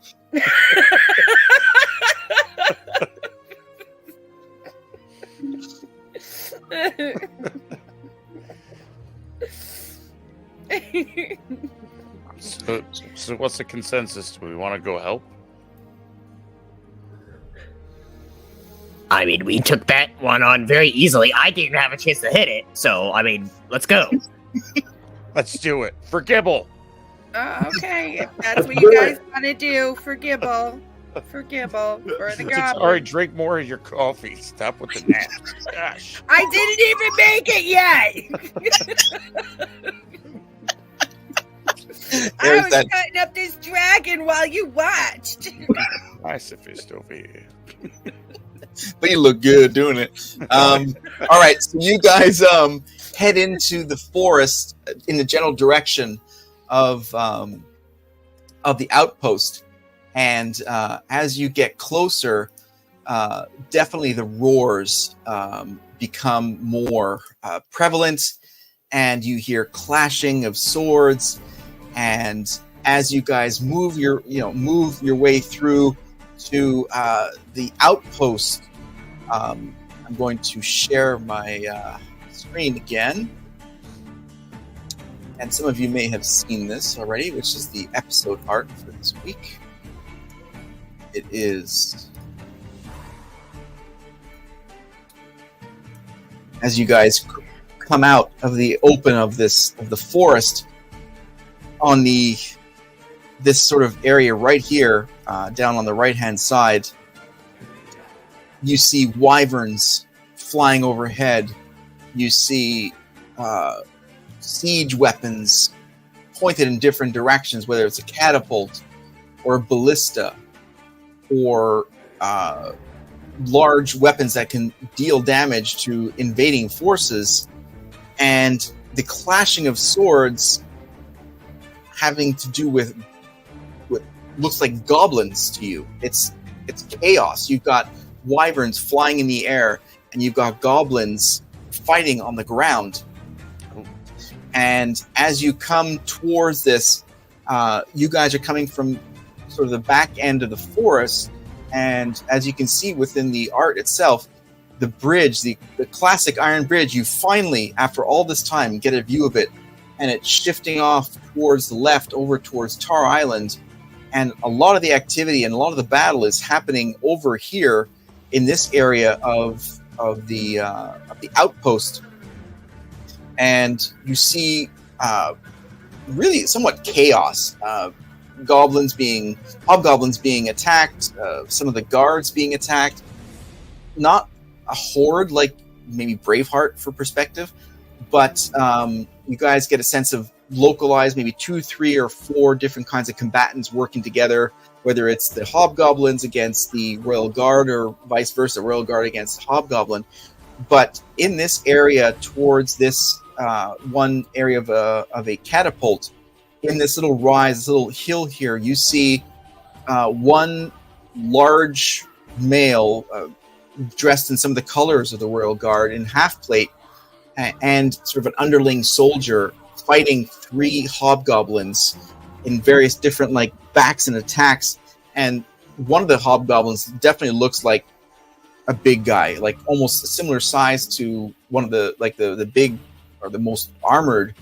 So what's the consensus? Do we want to go help? I mean, we took that one on very easily. I didn't have a chance to hit it, so I mean, let's go. Let's do it for Gibble. Okay, if that's what you guys want to do, for Gibble, for the goblin. All right, drink more of your coffee. Stop with the nap. Gosh. I didn't even make it yet. I There's was that. cutting up this dragon while you watched. Nice if it's over here. But you look good doing it. All right, so you guys head into the forest in the general direction of the outpost, and as you get closer, definitely the roars become more prevalent, and you hear clashing of swords. And as you guys move your way through to the outpost, I'm going to share my screen again. And some of you may have seen this already, which is the episode art for this week. It is as you guys come out of the open of the forest on this sort of area right here, down on the right-hand side. You see wyverns flying overhead. You see siege weapons pointed in different directions, whether it's a catapult or a ballista or large weapons that can deal damage to invading forces, and the clashing of swords having to do with what looks like goblins to you. It's chaos. You've got wyverns flying in the air, and you've got goblins fighting on the ground. And as you come towards this, you guys are coming from sort of the back end of the forest, and as you can see within the art itself, the bridge, the classic iron bridge, you finally, after all this time, get a view of it, and it's shifting off towards the left over towards Tar Island, and a lot of the activity and a lot of the battle is happening over here in this area of the outpost. And you see really somewhat chaos. Hobgoblins being attacked, some of the guards being attacked. Not a horde like maybe Braveheart for perspective, but you guys get a sense of localized, maybe 2, 3, or 4 different kinds of combatants working together, whether it's the hobgoblins against the Royal Guard or vice versa, Royal Guard against the hobgoblin. But in this area, towards this one area of a catapult, in this little rise, this little hill here, you see one large male dressed in some of the colors of the Royal Guard in half plate, and sort of an underling soldier fighting 3 hobgoblins in various different backs and attacks. And one of the hobgoblins definitely looks like a big guy, like almost a similar size to one of the big or the most armored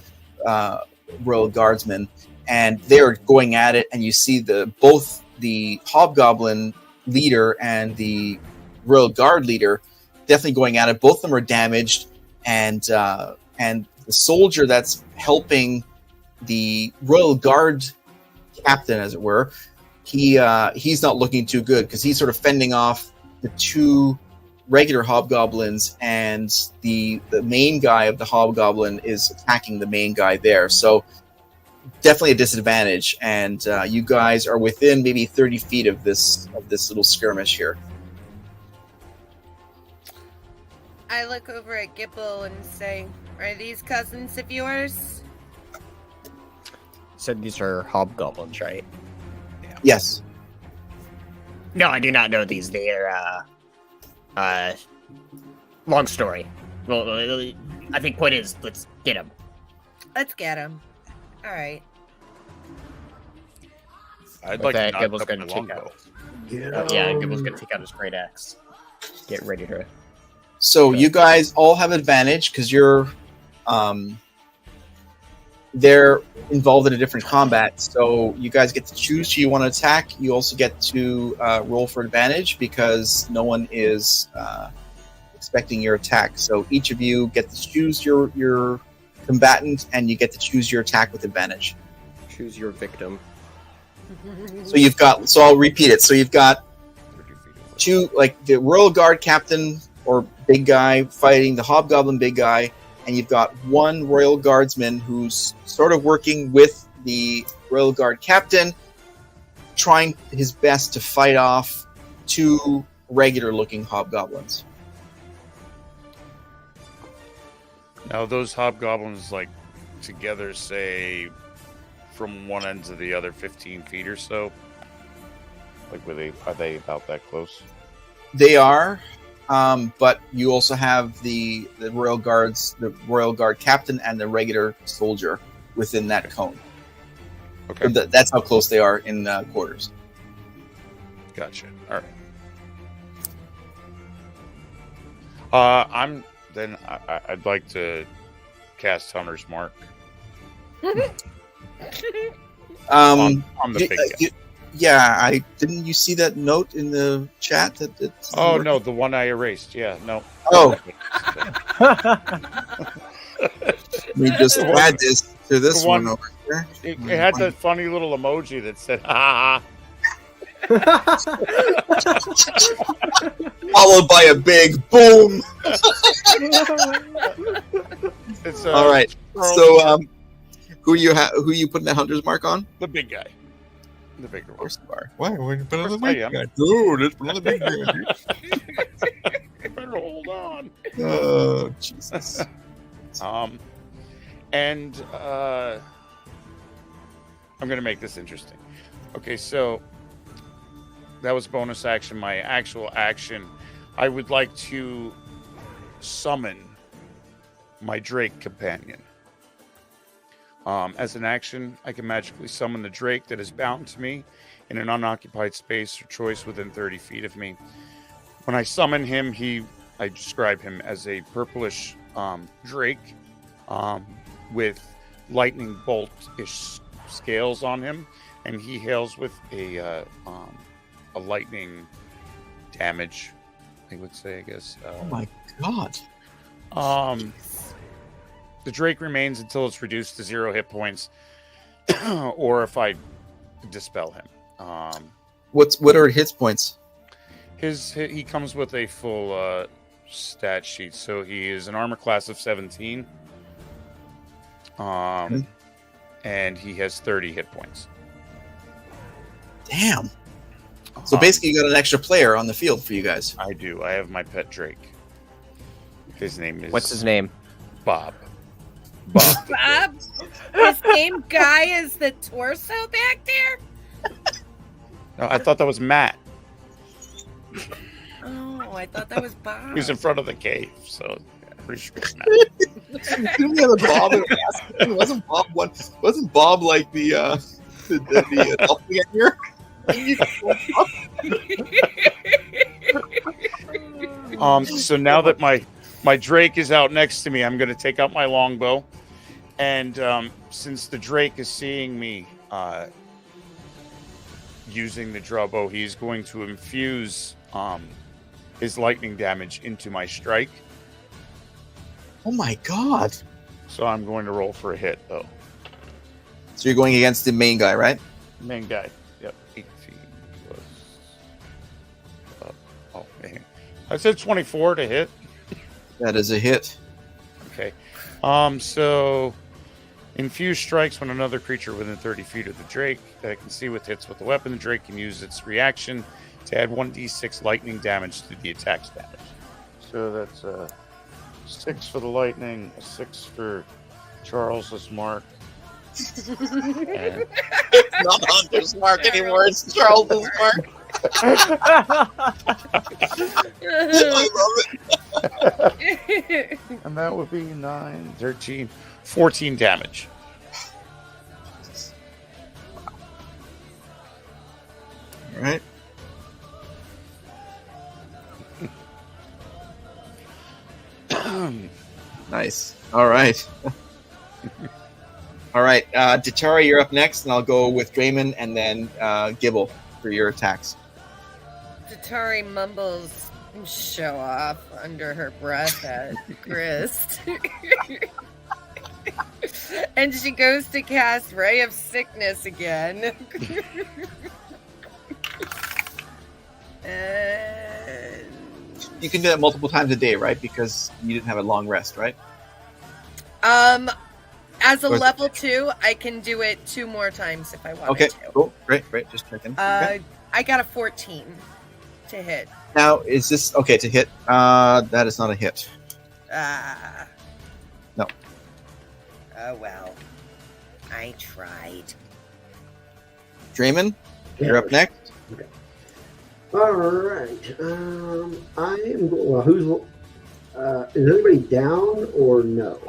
Royal Guardsmen, and they're going at it. And you see both the hobgoblin leader and the Royal Guard leader definitely going at it. Both of them are damaged, and the soldier that's helping the Royal Guard captain, as it were, he's not looking too good, because he's sort of fending off the 2 regular hobgoblins, and the main guy of the hobgoblin is attacking the main guy there. So definitely a disadvantage, and you guys are within maybe 30 feet of this little skirmish here. I look over at Gibble and say, "Are these cousins of yours?" Said these are hobgoblins, right? Yes. No, I do not know these. They're long story. Well, I think point is, let's get them. Let's get them. All right. I'd With like that, to Gibble's knock up gonna my take longbow. Gibble's gonna take out his great axe. Get ready to. So you guys all have advantage because you're they're involved in a different combat. So you guys get to choose who you want to attack. You also get to roll for advantage because no one is expecting your attack. So each of you get to choose your combatant, and you get to choose your attack with advantage. Choose your victim. So you've got. So I'll repeat it. So you've got 2, the Royal Guard captain or big guy fighting the hobgoblin big guy, and you've got 1 Royal Guardsman who's sort of working with the Royal Guard captain, trying his best to fight off 2 regular-looking hobgoblins. Now, those hobgoblins, together, say, from one end to the other 15 feet or so? Are they about that close? They are, but you also have the Royal Guards, the Royal Guard captain, and the regular soldier within that cone. Okay. So that's how close they are in quarters. Gotcha. All right. I'd like to cast Hunter's Mark on the big guy. Yeah, I didn't. You see that note in the chat? Oh no, the one I erased. Yeah, no. Oh, we just add this to this The one one- over here. It had that funny little emoji that said "ha ha." Followed by a big boom. It's All right. Charles, So, who you putting that hunter's mark on? the big guy, the bigger Of one. course you are. Why would you put Of another course I big am. guy? Dude, it's another big guy. Better hold on. Oh, Jesus. And I'm gonna make this interesting. Okay, so that was bonus action. My actual action, I would like to summon my Drake companion. As an action, I can magically summon the Drake that is bound to me in an unoccupied space or choice within 30 feet of me. When I summon him, I describe him as a purplish Drake with lightning bolt-ish scales on him, and he hails with a lightning damage, I would say, I guess. Oh my God. The Drake remains until it's reduced to 0 hit points, or if I dispel him. What are his points? He comes with a full stat sheet, so he is an armor class of 17. And he has 30 hit points. Damn. So basically, you got an extra player on the field for you guys. I do. I have my pet Drake. His name is. What's his name? Bob. Bob. Bob, the same guy as the torso back there. No, I thought that was Matt. Oh, I thought that was Bob. He was in front of the cave, so I'm pretty sure it's Matt. Didn't we have a Bob in the last one? Wasn't Bob one? Wasn't Bob like the doppelganger? So now that my Drake is out next to me, I'm going to take out my longbow, and since the Drake is seeing me using the draw bow, he's going to infuse his lightning damage into my strike. Oh my God! So I'm going to roll for a hit, though. So you're going against the main guy, right? Main guy. Yep. 18 plus. Oh man, I said 24 to hit. That is a hit. Okay. So infuse strikes when another creature within 30 feet of the Drake that I can see with hits with the weapon. The Drake can use its reaction to add 1d6 lightning damage to the attack's damage. So that's a 6 for the lightning, a 6 for Charles's mark. And Not Hunter's mark anymore. It's Charles's mark. I love it. and that would be 9, 13, 14 damage. All right. Nice. All right. All right. Datari, you're up next, and I'll go with Draymond and then Gibble for your attacks. Datari mumbles show off under her breath at Grist. And she goes to cast Ray of Sickness again. And You can do that multiple times a day, right? Because you didn't have a long rest, right? as a Or is it- level 2, I can do it 2 more times if I wanted Okay. to. Cool. Great. Just checking. Okay. I got a 14 to hit. Now, is this okay to hit? That is not a hit. No. Oh well. I tried. Draymond, you're up next. All right. I am. Well, who's? Is anybody down or no?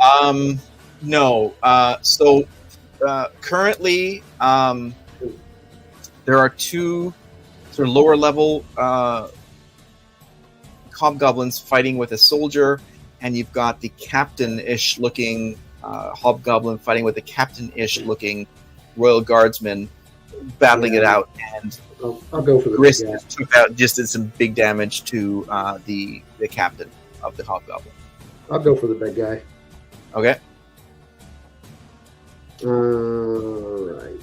No. So currently, there are 2 sort of lower level hobgoblins fighting with a soldier, and you've got the captain-ish looking hobgoblin fighting with a captain-ish looking royal guardsman. battling it out, and I'll go for the Grist big guy. took out, just did some big damage to the captain of the hobgoblin. I'll go for the big guy. Okay. All right.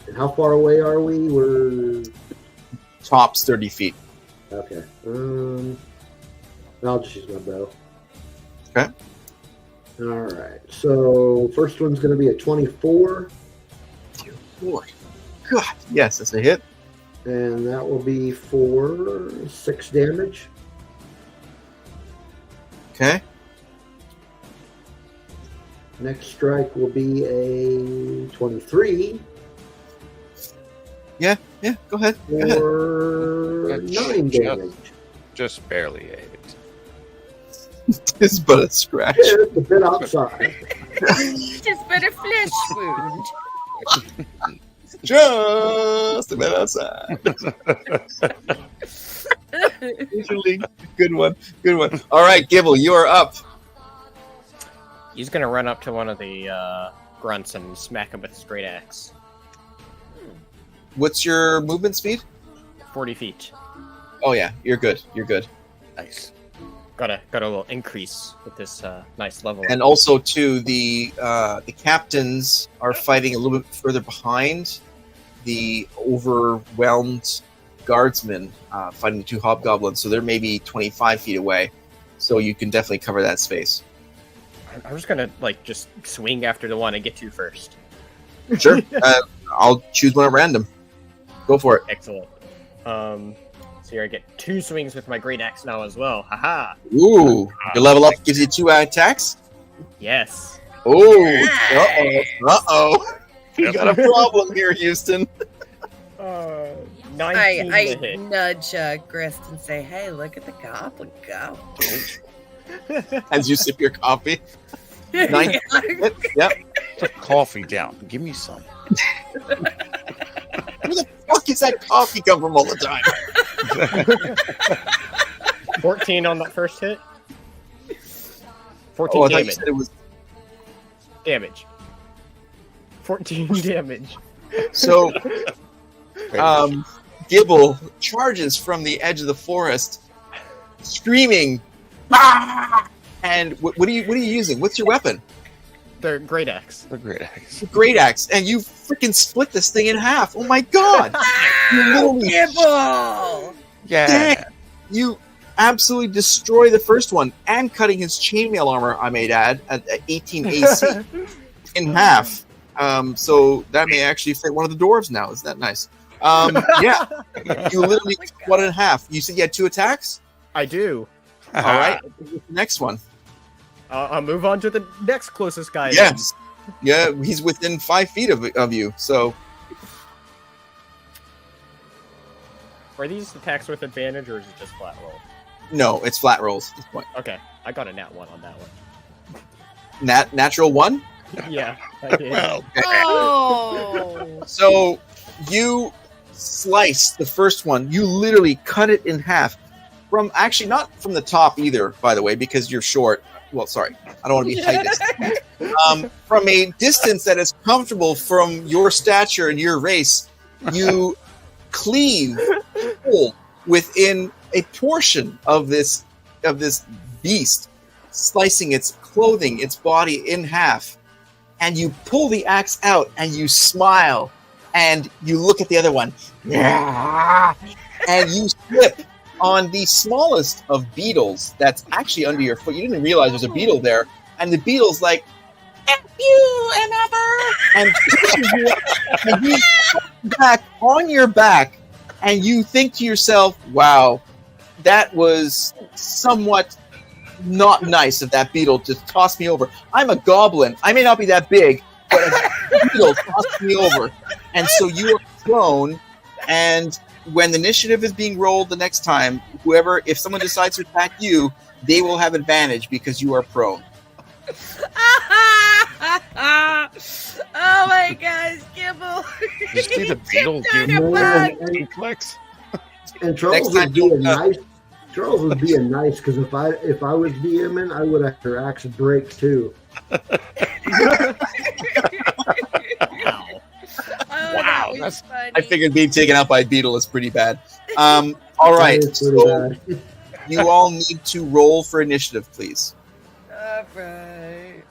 And how far away are we? We're Tops 30 feet. okay. I'll just use my bow. Okay. All right. So first one's going to be a 24, Boy. God. Yes, that's a hit. and that will be for 6 damage. Okay. Next strike will be a 23 Yeah, go ahead. Go ahead. for 9 damage. Just barely ate. It's but a scratch. Yeah, it's a bit outside. Just but a flesh wound. Just a bit outside. Usually, good one. Good one. All right, Gibble, you are up. He's gonna run up to one of the grunts and smack him with his great axe. What's your movement speed? 40 feet. Oh yeah, you're good. You're good. Nice. Got a little increase with this nice level. And also, too, the captains are fighting a little bit further behind the overwhelmed guardsmen, fighting the 2 hobgoblins. So they're maybe 25 feet away. So you can definitely cover that space. I'm just gonna just swing after the one I get to first. Sure. I'll choose one at random. Go for it. Excellent. So here I get 2 swings with my great axe now as well. Haha. Ooh, your level up gives you 2 attacks. Yes. Oh, uh-oh. You got a problem here, Houston. 19 I to hit. nudge Grist and say, "Hey, look at the goblin go." As you sip your coffee. 19 hit. Yep. Put coffee down. Give me some. Where the fuck is that coffee come from all the time? 14 on that first hit. 14 Oh, I thought you damage. said it was. Damage. 14 damage. So, Gibble charges from the edge of the forest, screaming, "Ah!" And what are you using? What's your weapon? They're great axe. The great axe. Great axe, and you freaking split this thing in half. Oh my god! Ow, Gibble! Yeah. Dang. You absolutely destroy the first one, and cutting his chainmail armor, I may add, at 18 AC in half. So that may actually fit one of the dwarves now. Isn't that nice? Yeah, you literally cut one in half. You said you had 2 attacks? I do. All right, next one. I'll move on to the next closest guy. Yes. Yeah, he's within 5 feet of you. So Are these attacks with advantage, or is it just flat roll? no, it's flat rolls at this point. Okay, I got a nat 1 on that one. Natural 1. Yeah, I did. Well, Oh! So you slice the first one. You literally cut it in half. From actually not from the top either, by the way, because you're short. Well, sorry, I don't want to be tightest. From a distance that is comfortable from your stature and your race, you cleave whole within a portion of this beast, slicing its clothing, its body in half, and you pull the axe out and you smile and you look at the other one, and you slip on the smallest of beetles that's actually under your foot. You didn't realize there's a beetle there, and the beetle's like, "F you, another," and pushes you up, and you back on your back, and you think to yourself, "Wow, that was somewhat not nice of that beetle to toss me over. I'm a goblin. I may not be that big, but a beetle tossed me over." And so you are thrown, and when the initiative is being rolled the next time, if someone decides to attack you, they will have advantage because you are prone. Oh my gosh, Gibble! you see the beetle Down give a bug. duplex? And Charles Next time, would be a don't- nice. Charles would be a nice because if I was DMing, I would have her axe break too. Ow. Oh Wow, that was funny. I figured being taken out by a beetle is pretty bad. All right, That is pretty so bad. you all need to roll for initiative, please. All right.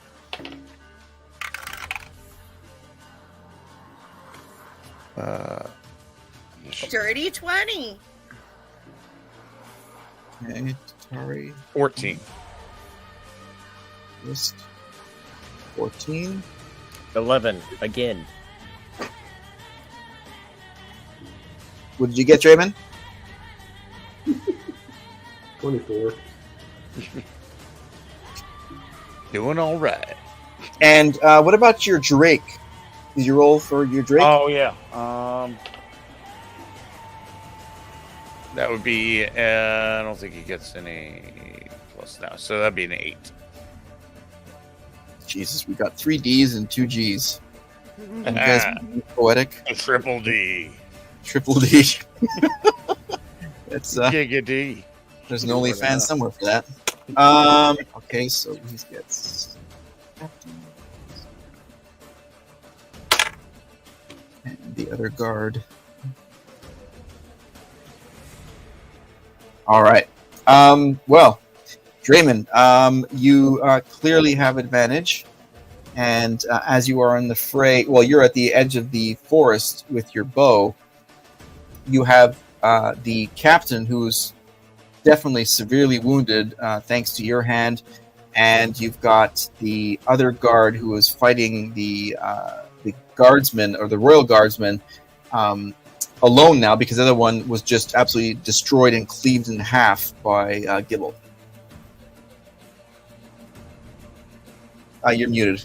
Dirty 20. Okay, Tatari, 14. list 14. 11 again. What did you get, Draymond? 24. Doing all right. And what about your Drake? Did you roll for your Drake? Oh yeah. That would be. I don't think he gets any plus now, so that'd be an 8. Jesus, we got 3 Ds and 2 Gs. And you guys are poetic. A triple D. Triple D. It's Giga D. there's an OnlyFans somewhere for that. Okay, so he gets and the other guard. All right. Well, Draymond, you clearly have advantage, and as you are in the fray, well, you're at the edge of the forest with your bow. You have the captain, who's definitely severely wounded, thanks to your hand, and you've got the other guard who is fighting the guardsman or the royal guardsman alone now, because the other one was just absolutely destroyed and cleaved in half by Gibble. You're muted.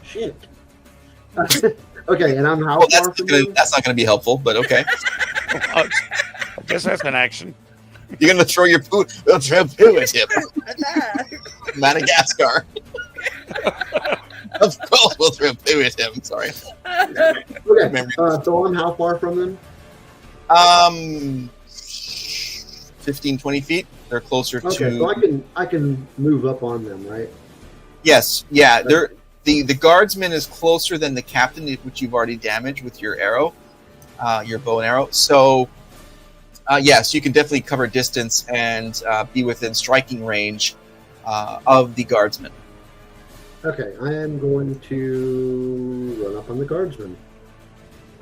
Shit. Okay, and I'm how Well, far from you? that's not going to be helpful, but okay. I guess that's an action. You're going to throw your poo. They'll throw poo at him. Madagascar. Of course, we'll throw poo at him. Sorry. Okay, so I'm how far from them? 15, 20 feet. They're closer Okay, to. so I can move up on them, right? Yes, yeah. They're the guardsman is closer than the captain, which you've already damaged with your arrow, your bow and arrow. So, yes, you can definitely cover distance and be within striking range of the guardsman. Okay, I am going to run up on the guardsman.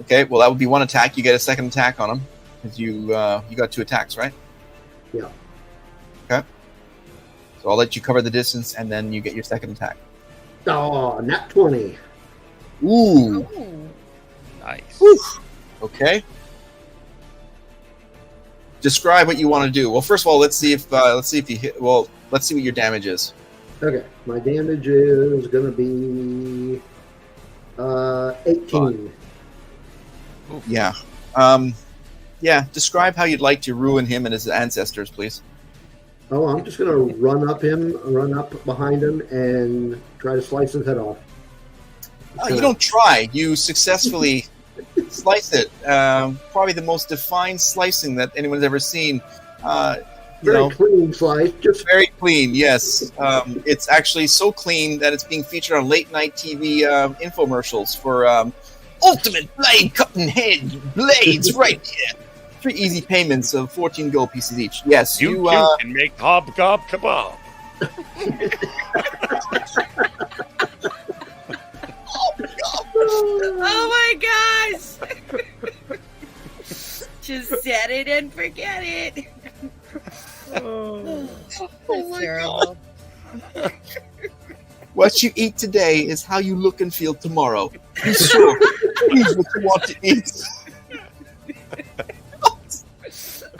Okay, well that would be one attack. You get a second attack on him because you got 2 attacks, right? Yeah. Okay. So I'll let you cover the distance, and then you get your second attack. Oh, nat 20. Ooh. Nice. Whew. Okay. Describe what you want to do. Well, first of all, let's see if you hit. Well, let's see what your damage is. Okay, my damage is going to be 18. Yeah. Yeah. Describe how you'd like to ruin him and his ancestors, please. Oh, I'm just going to run up behind him, and try to slice his head off. You don't try. You successfully slice it. Probably the most defined slicing that anyone's ever seen. Very clean slice. Just Very clean, yes. It's actually so clean that it's being featured on late night TV infomercials for ultimate blade cutting head blades right here. 3 easy payments of 14 gold pieces each. Yes, You can make hobgob kebab. Oh my gosh! Just set it and forget it. That's terrible. what you eat today is how you look and feel tomorrow. Be sure to eat what you want to eat.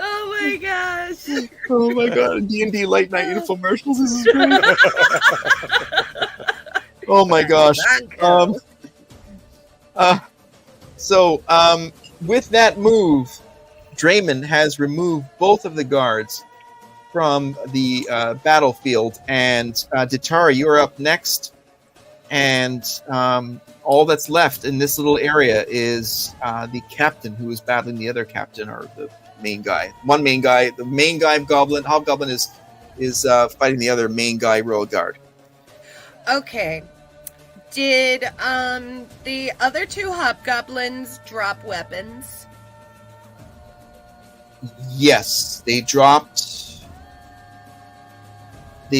Oh my gosh! Oh my god, D&D late night infomercials. This is great. Oh my gosh. So with that move, Draymond has removed both of the guards from the battlefield, and Ditari, you're up next. And all that's left in this little area is the captain who is battling the other captain, or the main guy. One main guy, the main guy of Hobgoblin is fighting the other main guy, Royal Guard. Okay. Did the other two hobgoblins drop weapons? Yes, they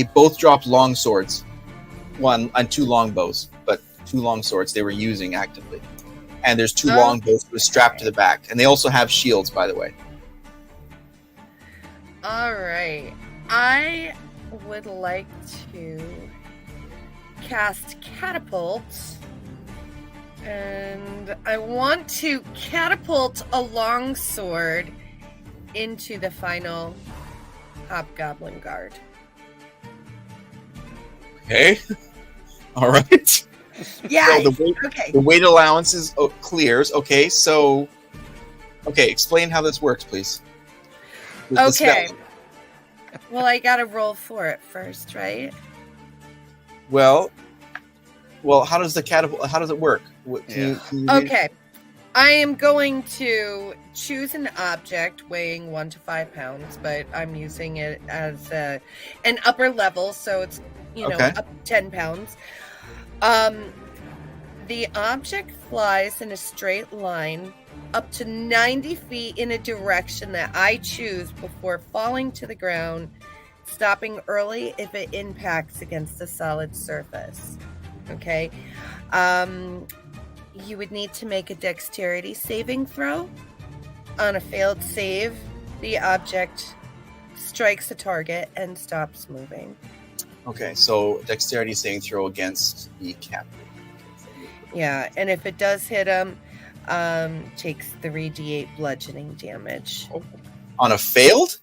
both dropped long swords. One and two longbows, but two long swords they were using actively. And there's two longbows that were strapped to the back. And they also have shields, by the way. All right. I would like to cast Catapult. And I want to catapult a longsword into the final hobgoblin guard. Okay. All right. Yeah. So the Okay. weight allowances clears. Okay, so... Okay, explain how this works, please. The Okay. spell. Well, I gotta roll for it first, right? Well, how does the catapult... How does it work? Can you read- Okay. I am going to choose an object weighing 1 to 5 pounds, but I'm using it as an upper level, so it's, Okay. up to 10 pounds. The object flies in a straight line up to 90 feet in a direction that I choose before falling to the ground, stopping early if it impacts against a solid surface. Okay. You would need to make a dexterity saving throw. On a failed save, the object strikes a target and stops moving. Okay, so dexterity saving throw against the captain. Yeah, and if it does hit him, takes 3d8 bludgeoning damage. On a failed?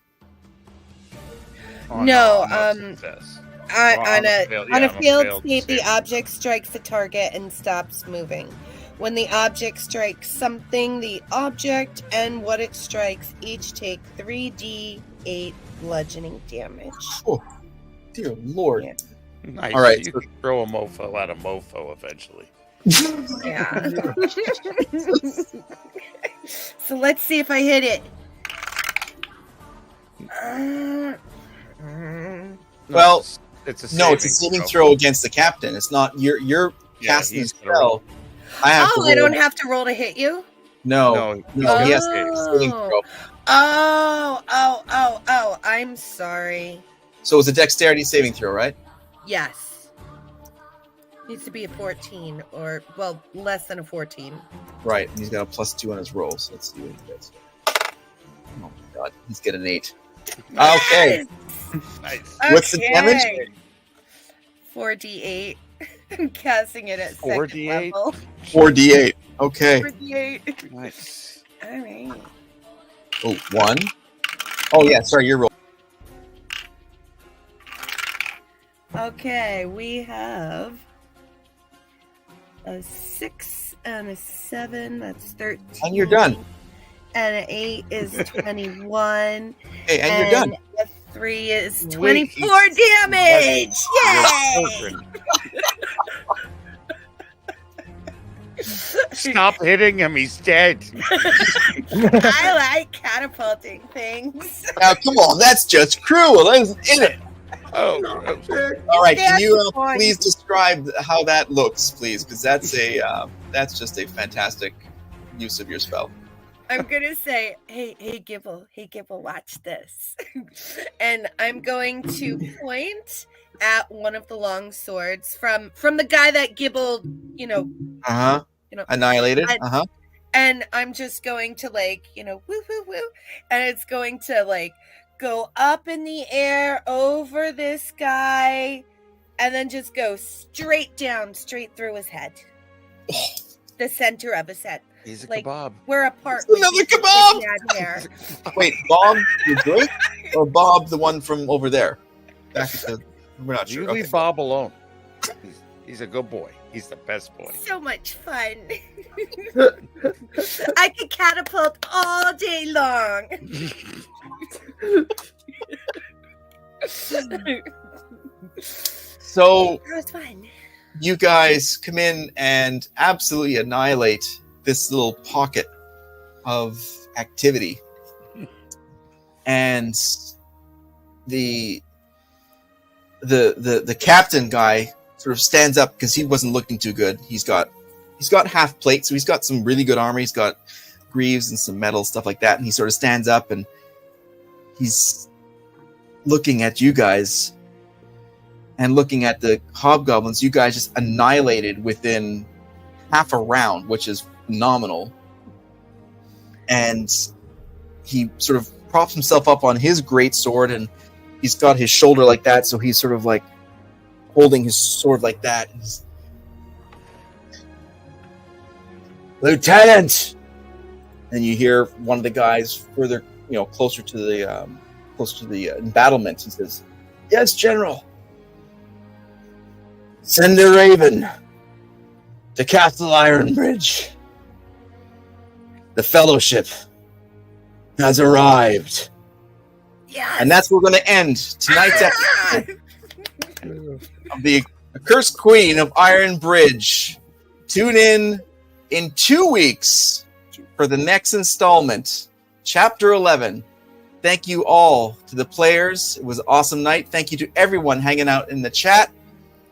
No, success. On a failed save, save. the object strikes a target and stops moving. When the object strikes something, the object and what it strikes each take 3d8 bludgeoning damage. Oh, dear Lord. Yeah. Nice. All right, You so- can throw a mofo out of mofo eventually. Yeah. So let's see if I hit it. Well, it's a No, it's a saving throw against the captain. It's not you're casting a he's gonna spell. roll. I have to Oh, I roll. don't have to roll to hit you? No, No, he has to to saving throw. Oh, I'm sorry. So it's a dexterity saving throw, right? Yes. Needs to be a 14 or, well, less than a 14. Right. And he's got a +2 on his rolls. Let's see what he gets. Oh my god, he's getting an 8. Okay. Nice. What's the damage? 4d8. I'm casting it at 4d8? second level. 4d8. Okay. 4d8. Nice. All right. Oh, 1. Oh yeah, sorry, you're rolling. Okay, we have a 6 and a 7. That's 13. And you're done. And an 8 is 21. Hey, and you're done. A 3 is Wait, 24 damage! Yay! Stop hitting him. He's dead. I like catapulting things. Now, come on, that's just cruel, isn't it? Oh, All right, can you That's fine. please describe how that looks, please? Because that's just a fantastic use of your spell. I'm gonna say, hey Gibble, watch this. And I'm going to point at one of the long swords from the guy that Gibble, Annihilated. and I'm just going to woo woo woo, and it's going to go up in the air over this guy, and then just go straight down, straight through his head, the center of his head. he's a Like, kebab. We're apart. It's another with kebab! his hair. Wait, Bob the Drake or Bob the one from over there? Back at the, we're not You sure. leave Okay. Bob alone. He's a good boy. He's the best boy. So much fun. I could catapult all day long. So That was fun. you guys come in and absolutely annihilate this little pocket of activity, and the captain guy sort of stands up because he wasn't looking too good. He's got half plate, so he's got some really good armor. He's got greaves and some metal stuff like that, and he sort of stands up and he's looking at you guys and looking at the hobgoblins. You guys just annihilated within half a round, which is phenomenal. And he sort of props himself up on his great sword, and he's got his shoulder like that, so he's sort of like holding his sword like that. Lieutenant! And you hear one of the guys further, closer to the embattlement. He says, "Yes, General. Send a raven to Castle Ironbridge. The Fellowship has arrived." Yeah. And that's where we're going to end tonight's episode of the Accursed Queen of Ironbridge. Tune in 2 weeks for the next installment, Chapter 11. Thank you all to the players. It was an awesome night. Thank you to everyone hanging out in the chat.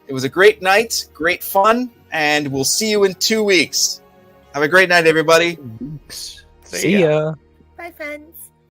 It was a great night, great fun, and we'll see you in 2 weeks. Have a great night, everybody. See ya. Bye, friends.